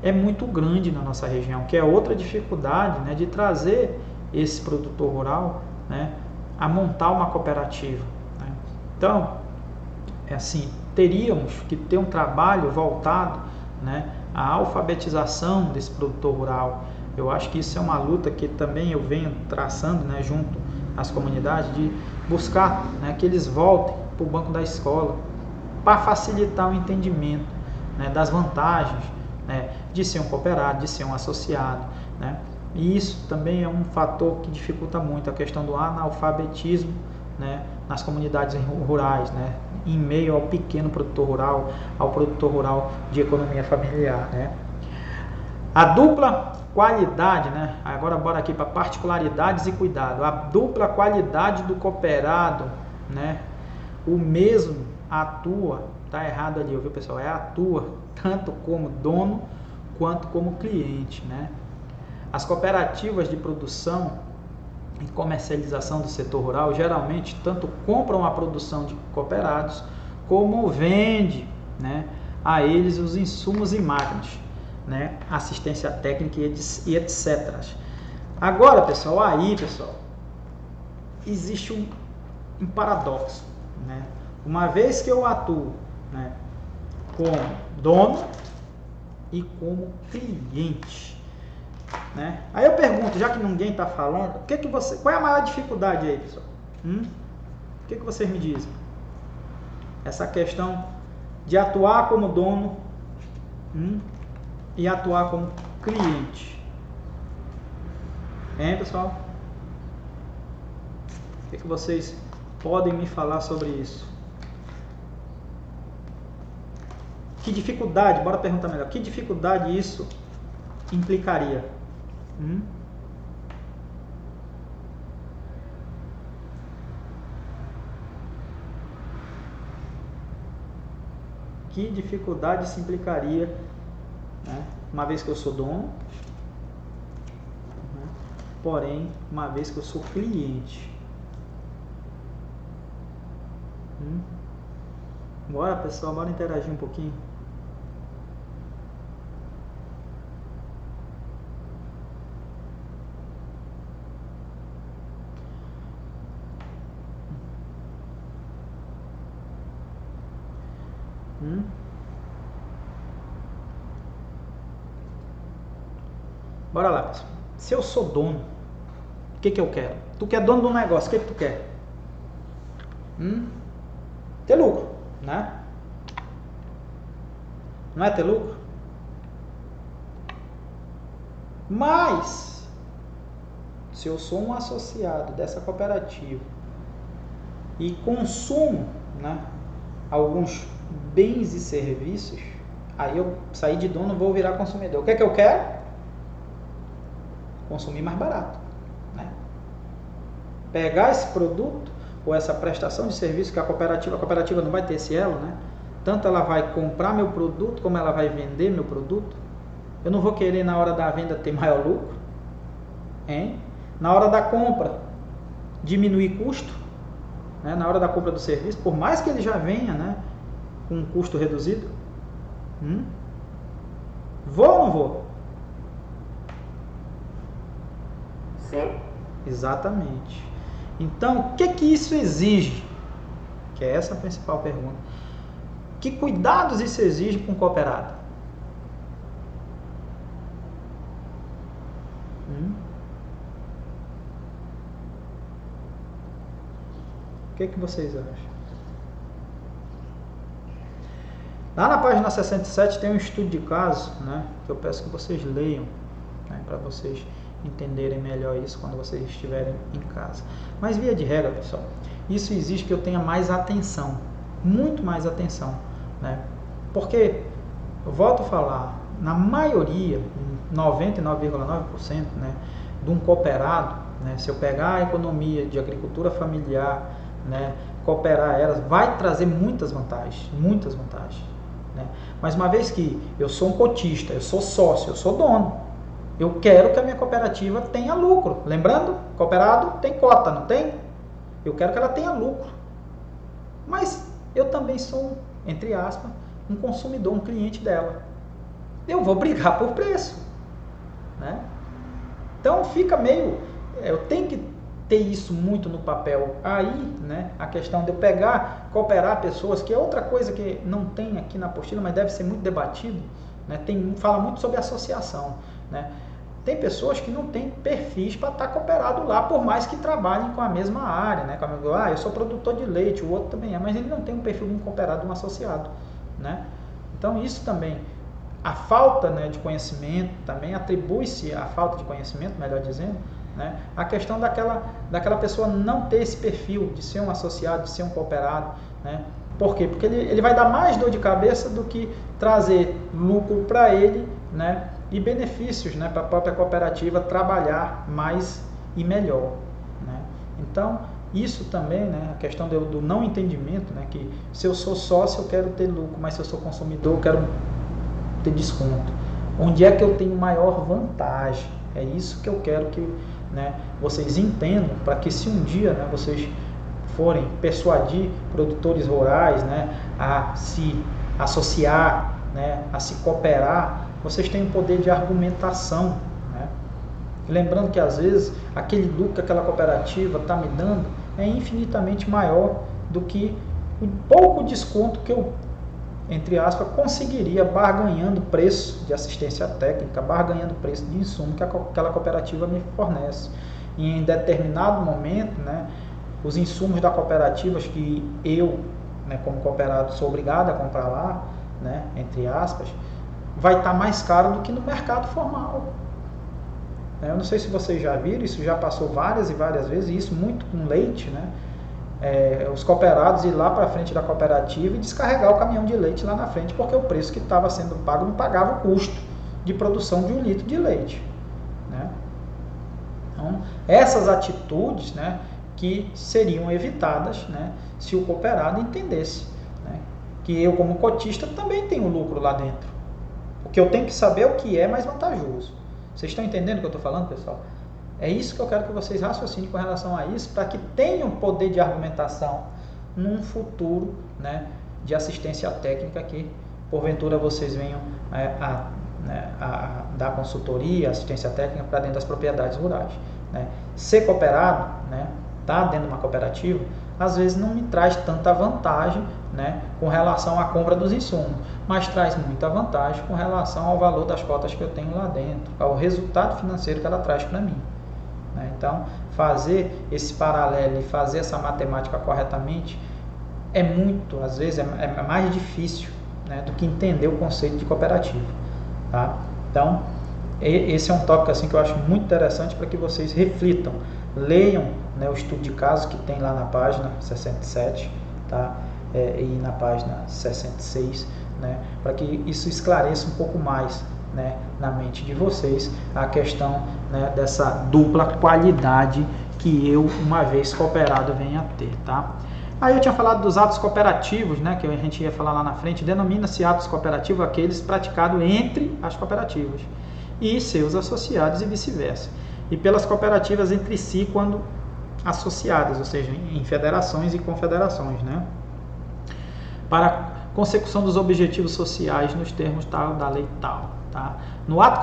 [SPEAKER 1] é muito grande na nossa região, que é outra dificuldade, né, de trazer esse produtor rural, né, a montar uma cooperativa, né. Então, é assim, teríamos que ter um trabalho voltado, né, à alfabetização desse produtor rural. Eu acho que isso é uma luta que também eu venho traçando, né, junto às comunidades, de buscar, né, que eles voltem para o banco da escola para facilitar o entendimento, né, das vantagens, né, de ser um cooperado, de ser um associado, né. E isso também é um fator que dificulta muito a questão do analfabetismo, né, nas comunidades rurais, né, em meio ao pequeno produtor rural, ao produtor rural de economia familiar, né. A dupla qualidade, né, agora bora aqui para particularidades e cuidado. A dupla qualidade do cooperado, né, o mesmo atua, tá errado ali, viu, pessoal? Atua tanto como dono quanto como cliente, né. As cooperativas de produção e comercialização do setor rural geralmente tanto compram a produção de cooperados como vende, né, a eles os insumos e máquinas, né, assistência técnica e etc. Agora, pessoal, existe um paradoxo, né? Uma vez que eu atuo, né, como dono e como cliente, né? Aí eu pergunto, já que ninguém está falando, qual é a maior dificuldade aí, pessoal? O que vocês me dizem? Essa questão de atuar como dono e atuar como cliente. Hein, pessoal? O que vocês podem me falar sobre isso? Que dificuldade, bora perguntar melhor, que dificuldade isso implicaria? Que dificuldade isso implicaria, né? Uma vez que eu sou dono, né? Porém, uma vez que eu sou cliente. Bora, pessoal, bora interagir um pouquinho. Bora lá, pessoal. Se eu sou dono, o que eu quero? Tu que é dono do negócio, o que tu quer? Ter lucro, né? Não é ter lucro? Mas, se eu sou um associado dessa cooperativa e consumo, né, alguns bens e serviços, aí eu sair de dono, vou virar consumidor. O que eu quero? Consumir mais barato, né? Pegar esse produto ou essa prestação de serviço que a cooperativa não vai ter esse elo, né? Tanto ela vai comprar meu produto, como ela vai vender meu produto. Eu não vou querer na hora da venda ter maior lucro, hein? Na hora da compra diminuir custo, né? Na hora da compra do serviço, por mais que ele já venha, né, com um custo reduzido. Vou ou não vou?
[SPEAKER 3] Sim.
[SPEAKER 1] Exatamente. Então, o que isso exige? Que é essa a principal pergunta. Que cuidados isso exige para um cooperado? O que vocês acham? Lá na página 67 tem um estudo de caso, né, que eu peço que vocês leiam, né, para vocês entenderem melhor isso quando vocês estiverem em casa. Mas via de regra, pessoal, isso exige que eu tenha mais atenção, muito mais atenção, né? Porque, eu volto a falar, na maioria, 99,9%, né, de um cooperado, né, se eu pegar a economia de agricultura familiar, né, cooperar elas, vai trazer muitas vantagens, né? Mas uma vez que eu sou um cotista, eu sou sócio, eu sou dono, eu quero que a minha cooperativa tenha lucro. Lembrando, cooperado tem cota, não tem? Eu quero que ela tenha lucro. Mas eu também sou, entre aspas, um consumidor, um cliente dela. Eu vou brigar por preço, né? Então fica meio... Eu tenho que ter isso muito no papel. Aí, né, a questão de eu pegar, cooperar pessoas, que é outra coisa que não tem aqui na apostila, mas deve ser muito debatido, né? Fala muito sobre associação, né? Tem pessoas que não têm perfis para estar cooperado lá, por mais que trabalhem com a mesma área, né? Eu sou produtor de leite, o outro também é, mas ele não tem um perfil de um cooperado, de um associado, né? Então isso também, a falta, né, de conhecimento, também atribui-se a falta de conhecimento, melhor dizendo, né, a questão daquela pessoa não ter esse perfil de ser um associado, de ser um cooperado, né? Por quê? Porque ele vai dar mais dor de cabeça do que trazer lucro para ele, né, e benefícios, né, para a própria cooperativa trabalhar mais e melhor, né? Então, isso também, né, a questão do não entendimento, né, que se eu sou sócio eu quero ter lucro, mas se eu sou consumidor eu quero ter desconto. Onde é que eu tenho maior vantagem? É isso que eu quero que, né, vocês entendam, para que se um dia, né, vocês forem persuadir produtores rurais, né, a se associar, né, a se cooperar, vocês têm um poder de argumentação, né? Lembrando que às vezes aquele lucro que aquela cooperativa está me dando é infinitamente maior do que o pouco desconto que eu, entre aspas, conseguiria barganhando preço de assistência técnica, barganhando preço de insumo que aquela cooperativa me fornece. E em determinado momento, né, os insumos da cooperativa que eu, né, como cooperado, sou obrigado a comprar lá, né, entre aspas, vai estar mais caro do que no mercado formal. Eu não sei se vocês já viram, isso já passou várias e várias vezes, e isso muito com leite, né? os cooperados ir lá para frente da cooperativa e descarregar o caminhão de leite lá na frente, porque o preço que estava sendo pago não pagava o custo de produção de 1 litro de leite, né? Então, essas atitudes, né, que seriam evitadas, né, se o cooperado entendesse, né, que eu, como cotista, também tenho lucro lá dentro. O que eu tenho que saber é o que é mais vantajoso. Vocês estão entendendo o que eu estou falando, pessoal? É isso que eu quero que vocês raciocinem com relação a isso, para que tenham poder de argumentação num futuro, né, de assistência técnica que, porventura, vocês venham a dar consultoria, assistência técnica para dentro das propriedades rurais, né. Ser cooperado, né, tá dentro de uma cooperativa, às vezes não me traz tanta vantagem, né, com relação à compra dos insumos, mas traz muita vantagem com relação ao valor das cotas que eu tenho lá dentro, ao resultado financeiro que ela traz para mim. Então, fazer esse paralelo e fazer essa matemática corretamente é muito, às vezes, é mais difícil, né, do que entender o conceito de cooperativa, tá? Então, esse é um tópico assim, que eu acho muito interessante para que vocês reflitam, leiam, né, o estudo de caso que tem lá na página 67, tá? E na página 66, né, para que isso esclareça um pouco mais, né, na mente de vocês a questão, né, dessa dupla qualidade que eu, uma vez cooperado, venho a ter, tá? Aí eu tinha falado dos atos cooperativos, né, que a gente ia falar lá na frente. Denomina-se atos cooperativos aqueles praticados entre as cooperativas e seus associados e vice-versa, e pelas cooperativas entre si quando associadas, ou seja, em federações e confederações, né, para consecução dos objetivos sociais nos termos tal da lei tal. Tá? No ato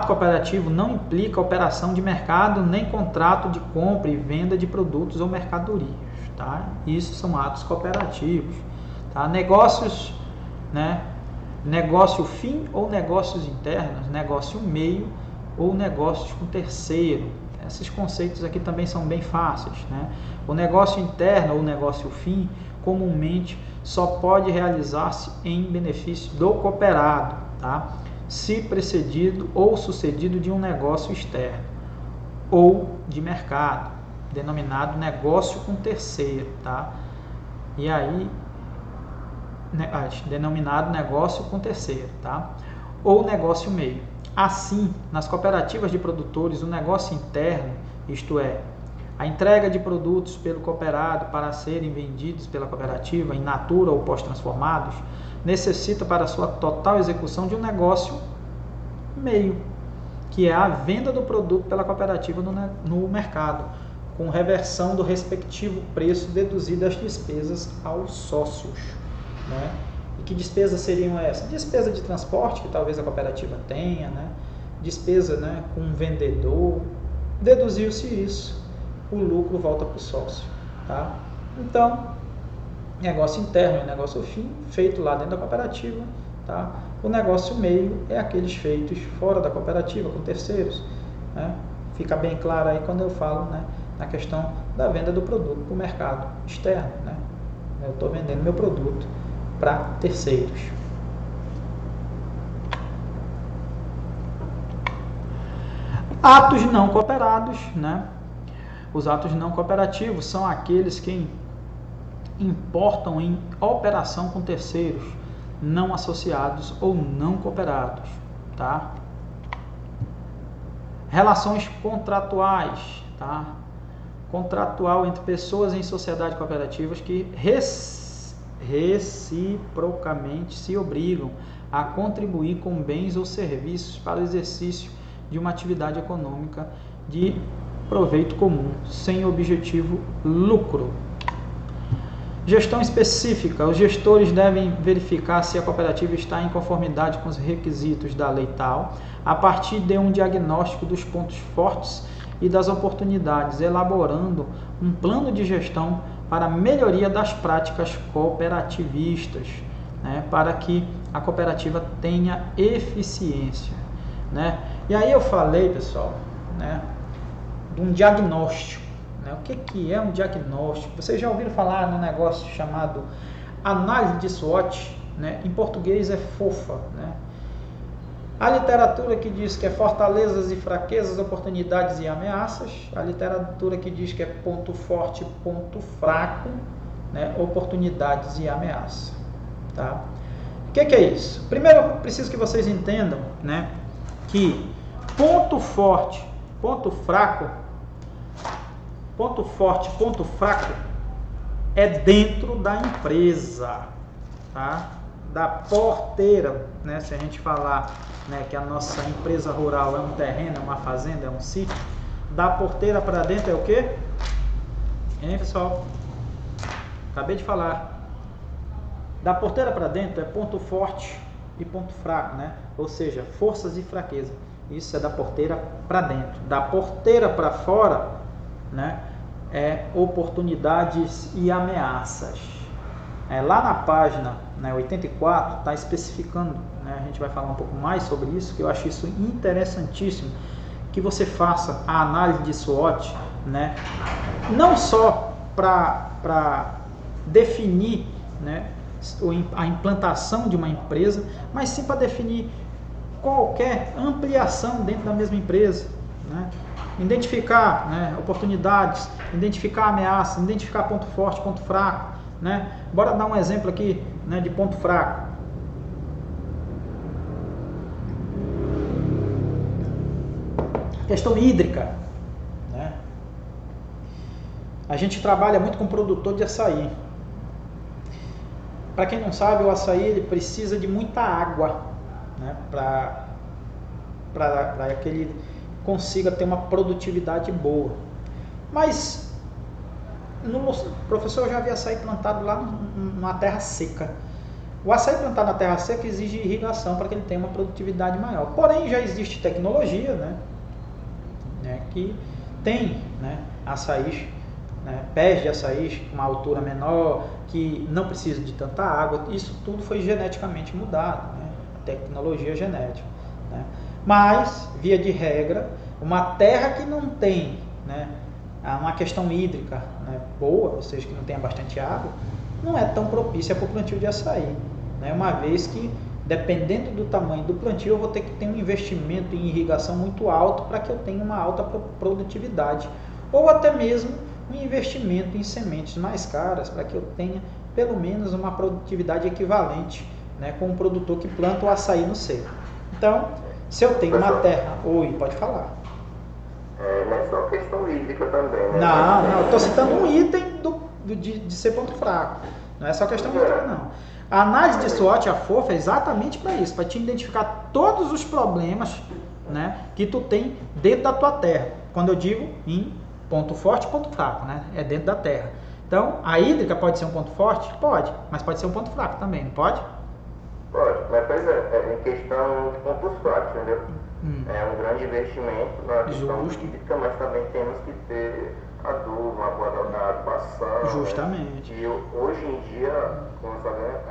[SPEAKER 1] cooperativo não implica operação de mercado nem contrato de compra e venda de produtos ou mercadorias. Tá? Isso são atos cooperativos. Tá? Negócios, né? Negócio fim ou negócios internos, negócio meio ou negócios com terceiro. Esses conceitos aqui também são bem fáceis, né? O negócio interno ou negócio fim comumente só pode realizar-se em benefício do cooperado, tá? Se precedido ou sucedido de um negócio externo ou de mercado, denominado negócio com terceiro, tá? E aí, denominado negócio com terceiro, tá? Ou negócio meio. Assim, nas cooperativas de produtores, o negócio interno, isto é, a entrega de produtos pelo cooperado para serem vendidos pela cooperativa in natura ou pós-transformados, necessita para sua total execução de um negócio meio, que é a venda do produto pela cooperativa no mercado, com reversão do respectivo preço deduzido as despesas aos sócios, né? E que despesas seriam essas? Despesa de transporte, que talvez a cooperativa tenha, né? Despesa, né, com um vendedor. Deduziu-se isso, o lucro volta para o sócio, tá? Então, negócio interno e negócio fim, feito lá dentro da cooperativa, tá? O negócio meio é aqueles feitos fora da cooperativa, com terceiros, né? Fica bem claro aí quando eu falo, né, na questão da venda do produto para o mercado externo, né? Eu estou vendendo meu produto para terceiros. Atos não cooperados, né? Os atos não cooperativos são aqueles que importam em operação com terceiros não associados ou não cooperados, tá? Relações contratuais, tá? Contratual entre pessoas em sociedade cooperativas que reciprocamente se obrigam a contribuir com bens ou serviços para o exercício de uma atividade econômica de proveito comum, sem objetivo lucro. Gestão específica. Os gestores devem verificar se a cooperativa está em conformidade com os requisitos da lei tal, a partir de um diagnóstico dos pontos fortes e das oportunidades, elaborando um plano de gestão para a melhoria das práticas cooperativistas, né, para que a cooperativa tenha eficiência, né? E aí eu falei, pessoal, né, de um diagnóstico, né? O que é um diagnóstico? Vocês já ouviram falar no negócio chamado análise de SWOT, né? Em português é FOFA, né? A literatura que diz que é fortalezas e fraquezas, oportunidades e ameaças. A literatura que diz que é ponto forte, ponto fraco, né? Oportunidades e ameaças. Tá? O que é isso? Primeiro eu preciso que vocês entendam, né, que ponto forte, ponto fraco, ponto forte, ponto fraco é dentro da empresa, tá? Da porteira, né? Se a gente falar, né, que a nossa empresa rural é um terreno, é uma fazenda, é um sítio, da porteira para dentro é o quê? Hein, pessoal? Acabei de falar. Da porteira para dentro é ponto forte e ponto fraco, né? Ou seja, forças e fraquezas. Isso é da porteira para dentro. Da porteira para fora, né, é oportunidades e ameaças. Lá na página, né, 84 está especificando, né, a gente vai falar um pouco mais sobre isso, que eu acho isso interessantíssimo, que você faça a análise de SWOT, né, não só para definir, né, a implantação de uma empresa, mas sim para definir qualquer ampliação dentro da mesma empresa, né? Identificar, né, oportunidades, identificar ameaças, identificar ponto forte, ponto fraco, né? Bora dar um exemplo aqui, né, de ponto fraco. Questão hídrica, né? A gente trabalha muito com produtor de açaí. Para quem não sabe, o açaí ele precisa de muita água, né, para que ele consiga ter uma produtividade boa. Mas o professor já havia açaí plantado lá numa terra seca. O açaí plantado na terra seca exige irrigação para que ele tenha uma produtividade maior. Porém, já existe tecnologia, né, que tem, né, açaí, né, pés de açaí com uma altura menor, que não precisa de tanta água. Isso tudo foi geneticamente mudado, né, tecnologia genética, né. Mas, via de regra, uma terra que não tem, né, uma questão hídrica, né, boa, ou seja, que não tenha bastante água, não é tão propícia para o plantio de açaí, né, uma vez que, dependendo do tamanho do plantio, eu vou ter que ter um investimento em irrigação muito alto para que eu tenha uma alta produtividade, ou até mesmo um investimento em sementes mais caras para que eu tenha pelo menos uma produtividade equivalente, né, com um produtor que planta o açaí no seco. Então, se eu tenho uma terra... Oi, pode falar.
[SPEAKER 3] Não é só questão hídrica também, né?
[SPEAKER 1] Não, eu estou citando um item de ser ponto fraco. Não é só questão hídrica, não. A análise de SWOT, a FOFA, é exatamente para isso, para te identificar todos os problemas, né, que tu tem dentro da tua terra. Quando eu digo em ponto forte e ponto fraco, né, é dentro da terra. Então, a hídrica pode ser um ponto forte? Pode, mas pode ser um ponto fraco também, não pode?
[SPEAKER 3] Pode, mas pois em questão de pontos fracos, entendeu? É um grande investimento na questão hídrica, mas também temos que ter adubo, uma boa adubação.
[SPEAKER 1] Justamente.
[SPEAKER 3] Né? E hoje em dia, como sabemos,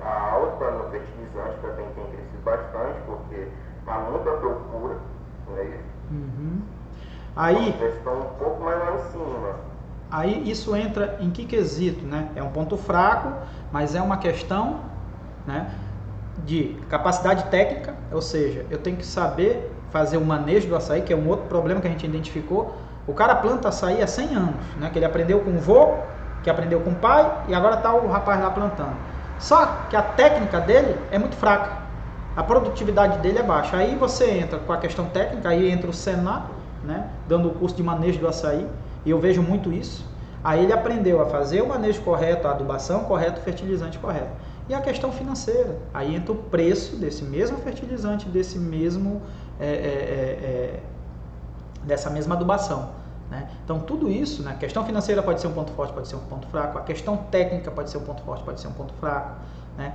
[SPEAKER 3] a alta no fertilizante também tem crescido bastante, porque há muita procura, não é isso?
[SPEAKER 1] Aí,
[SPEAKER 3] estão um pouco mais lá em cima.
[SPEAKER 1] Aí isso entra em que quesito, né? É um ponto fraco, mas é uma questão, né, de capacidade técnica, ou seja, eu tenho que saber fazer o manejo do açaí, que é um outro problema que a gente identificou. O cara planta açaí há 100 anos, né? Que ele aprendeu com o vô, que aprendeu com o pai, e agora está o rapaz lá plantando. Só que a técnica dele é muito fraca, a produtividade dele é baixa. Aí você entra com a questão técnica, aí entra o Senar, né, dando o curso de manejo do açaí, e eu vejo muito isso. Aí ele aprendeu a fazer o manejo correto, a adubação correta, o fertilizante correto. E a questão financeira, aí entra o preço desse mesmo fertilizante, desse mesmo, dessa mesma adubação, né? Então tudo isso, né, a questão financeira pode ser um ponto forte, pode ser um ponto fraco, a questão técnica pode ser um ponto forte, pode ser um ponto fraco, né?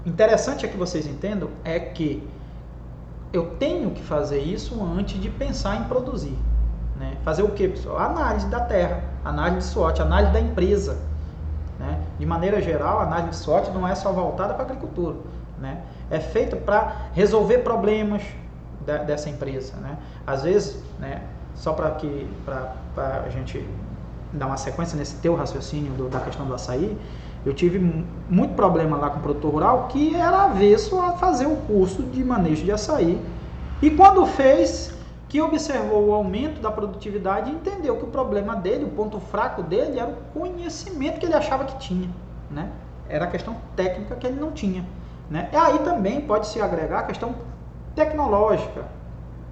[SPEAKER 1] Interessante é que vocês entendam é que eu tenho que fazer isso antes de pensar em produzir, né? Fazer o que, pessoal? Análise da terra, análise de SWOT, análise da empresa, né? De maneira geral, a análise de SWOT não é só voltada para a agricultura, né? É feita para resolver problemas dessa empresa, né? Às vezes, né, só para a gente dar uma sequência nesse teu raciocínio da questão do açaí, Eu tive muito problema lá com o produtor rural que era avesso a fazer o curso de manejo de açaí. E quando fez, que observou o aumento da produtividade e entendeu que o problema dele, o ponto fraco dele, era o conhecimento que ele achava que tinha, né? Era a questão técnica que ele não tinha, né? E aí também pode se agregar a questão tecnológica,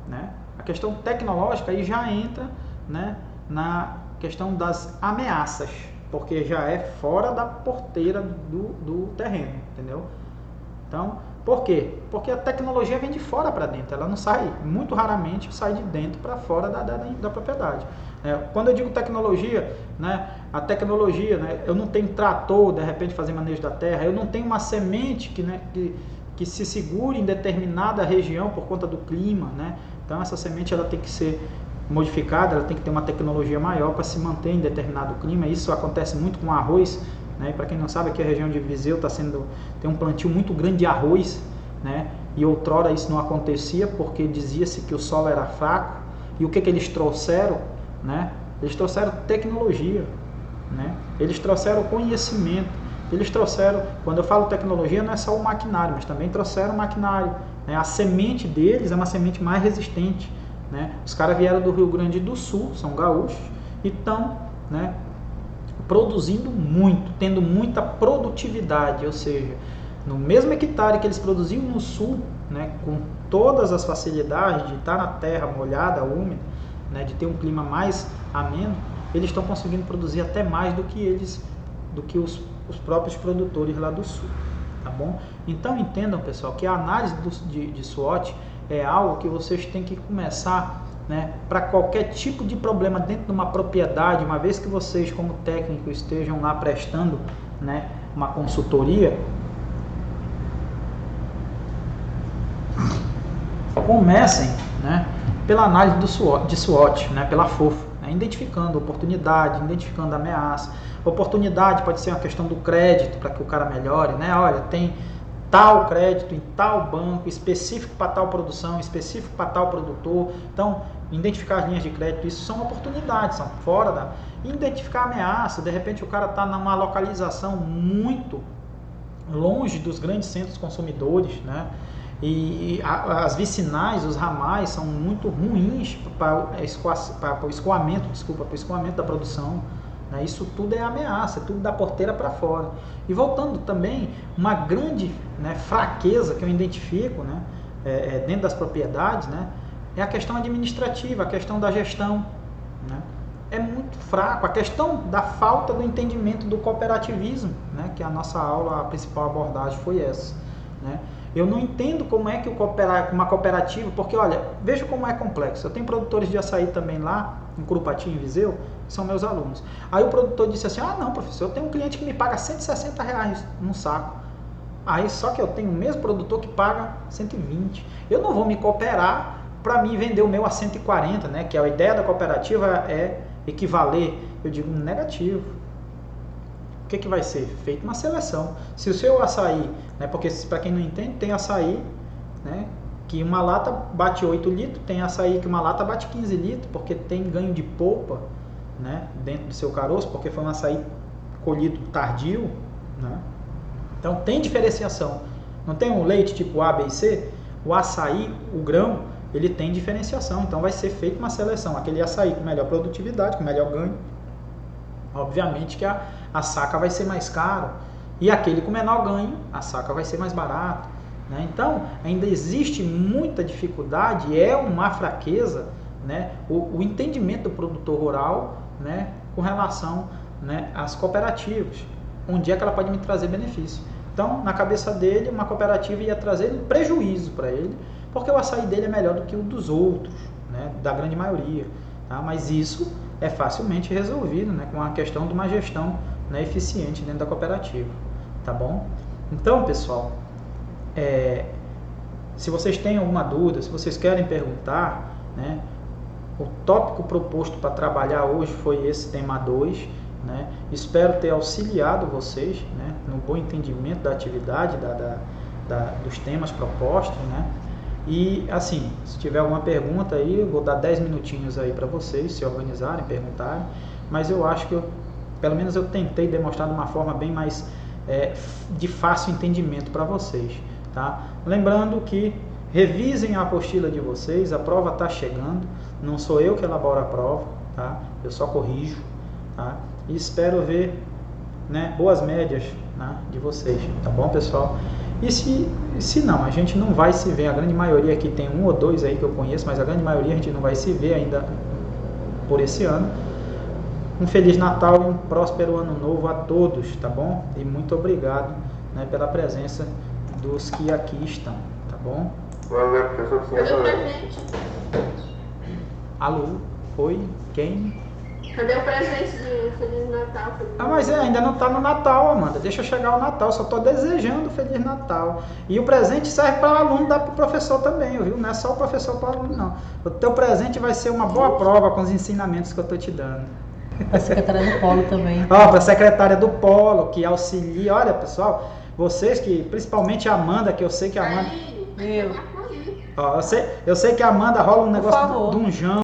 [SPEAKER 1] né? A questão tecnológica aí já entra, né, na questão das ameaças, porque já é fora da porteira do terreno, entendeu? Então, por quê? Porque a tecnologia vem de fora para dentro, ela não sai, muito raramente sai de dentro para fora da propriedade. Quando eu digo tecnologia, né, a tecnologia, né, eu não tenho trator, de repente, fazer manejo da terra, eu não tenho uma semente que se segure em determinada região por conta do clima, né? Então essa semente ela tem que ser modificada, ela tem que ter uma tecnologia maior para se manter em determinado clima. Isso acontece muito com arroz, né? Para quem não sabe, aqui a região de Viseu tem um plantio muito grande de arroz, né? E outrora isso não acontecia porque dizia-se que o solo era fraco. E o que eles trouxeram, né? Eles trouxeram tecnologia, né? Eles trouxeram conhecimento. Eles trouxeram, quando eu falo tecnologia, não é só o maquinário, mas também trouxeram o maquinário, né? A semente deles é uma semente mais resistente, né? Os caras vieram do Rio Grande do Sul, são gaúchos, e estão, né, produzindo muito, tendo muita produtividade, ou seja, no mesmo hectare que eles produziam no sul, né, com todas as facilidades de estar na terra molhada, úmida, né, de ter um clima mais ameno, eles estão conseguindo produzir até mais do que os próprios produtores lá do sul, tá bom? Então entendam, pessoal, que a análise de SWOT é algo que vocês têm que começar, né, para qualquer tipo de problema dentro de uma propriedade, uma vez que vocês como técnico estejam lá prestando, né, uma consultoria, comecem, né, pela análise de SWOT, né, pela FOFO, né, identificando oportunidade, identificando ameaça. Oportunidade pode ser uma questão do crédito para que o cara melhore, né? Olha, tem tal crédito em tal banco, específico para tal produção, específico para tal produtor. Então, identificar as linhas de crédito, isso são oportunidades, são fora da... Identificar ameaça, de repente o cara está numa localização muito longe dos grandes centros consumidores, né? E as vicinais, os ramais são muito ruins para o escoamento da produção. Isso tudo é ameaça, é tudo da porteira para fora. E voltando também, uma grande, né, fraqueza que eu identifico, né, dentro das propriedades, né, é a questão administrativa, a questão da gestão, né. É muito fraco, a questão da falta do entendimento do cooperativismo, né, que a nossa aula, a principal abordagem foi essa, né. Eu não entendo como é que uma cooperativa, porque olha, veja como é complexo. Eu tenho produtores de açaí também lá, em Curupati, em Viseu, que são meus alunos. Aí o produtor disse assim, não, professor, eu tenho um cliente que me paga R$160 no saco. Aí só que eu tenho o mesmo produtor que paga 120. Eu não vou me cooperar para mim vender o meu a 140, né? Que a ideia da cooperativa é equivaler. Eu digo negativo. O que vai ser? Feita uma seleção. Se o seu açaí, né, porque para quem não entende, tem açaí, né, que uma lata bate 8 litros, tem açaí que uma lata bate 15 litros, porque tem ganho de polpa, né, dentro do seu caroço, porque foi um açaí colhido tardio, né? Então tem diferenciação. Não tem um leite tipo A, B e C? O açaí, o grão, ele tem diferenciação, então vai ser feita uma seleção. Aquele açaí com melhor produtividade, com melhor ganho, obviamente que a saca vai ser mais caro, e aquele com menor ganho, a saca vai ser mais barato, né? Então, ainda existe muita dificuldade, é uma fraqueza, né, o entendimento do produtor rural, né, com relação, né, às cooperativas, onde é que ela pode me trazer benefício. Então, na cabeça dele, uma cooperativa ia trazer um prejuízo para ele, porque o açaí dele é melhor do que o dos outros, né, da grande maioria, tá? Mas isso é facilmente resolvido, né, com a questão de uma gestão, né, eficiente dentro da cooperativa, tá bom? Então, pessoal, se vocês têm alguma dúvida, se vocês querem perguntar, né, o tópico proposto para trabalhar hoje foi esse tema 2, né? Espero ter auxiliado vocês, né, no bom entendimento da atividade, dos temas propostos, né? E assim, se tiver alguma pergunta aí, eu vou dar 10 minutinhos aí para vocês se organizarem, perguntarem, mas eu acho que Pelo menos eu tentei demonstrar de uma forma bem mais de fácil entendimento para vocês, tá? Lembrando que revisem a apostila de vocês, a prova está chegando, não sou eu que elaboro a prova, tá? Eu só corrijo, tá? E espero ver, né, boas médias, né, de vocês, tá bom, pessoal? E se não, a gente não vai se ver, a grande maioria aqui tem 1 ou 2 aí que eu conheço, mas a grande maioria a gente não vai se ver ainda por esse ano. Um Feliz Natal e um próspero Ano Novo a todos, tá bom? E muito obrigado, né, pela presença dos que aqui estão, tá bom?
[SPEAKER 3] Valeu, professor.
[SPEAKER 4] Cadê o presente?
[SPEAKER 1] Alô? Oi? Quem?
[SPEAKER 4] Cadê o presente de Feliz Natal?
[SPEAKER 1] Ah, mas ainda não tá no Natal, Amanda. Deixa chegar o Natal, só tô desejando Feliz Natal. E o presente serve para o aluno, dá para o professor também, viu? Não é só o professor para o aluno, não. O teu presente vai ser uma boa prova com os ensinamentos que eu tô te dando.
[SPEAKER 2] A secretária do Polo também.
[SPEAKER 1] Ó, para a secretária do Polo, que auxilia. Olha, pessoal, vocês que, principalmente a Amanda, que eu sei que a Amanda...
[SPEAKER 4] Aí,
[SPEAKER 2] Eu.
[SPEAKER 4] vai correr.
[SPEAKER 1] Ó, eu sei que a Amanda rola um negócio
[SPEAKER 2] favor.
[SPEAKER 1] de um jão.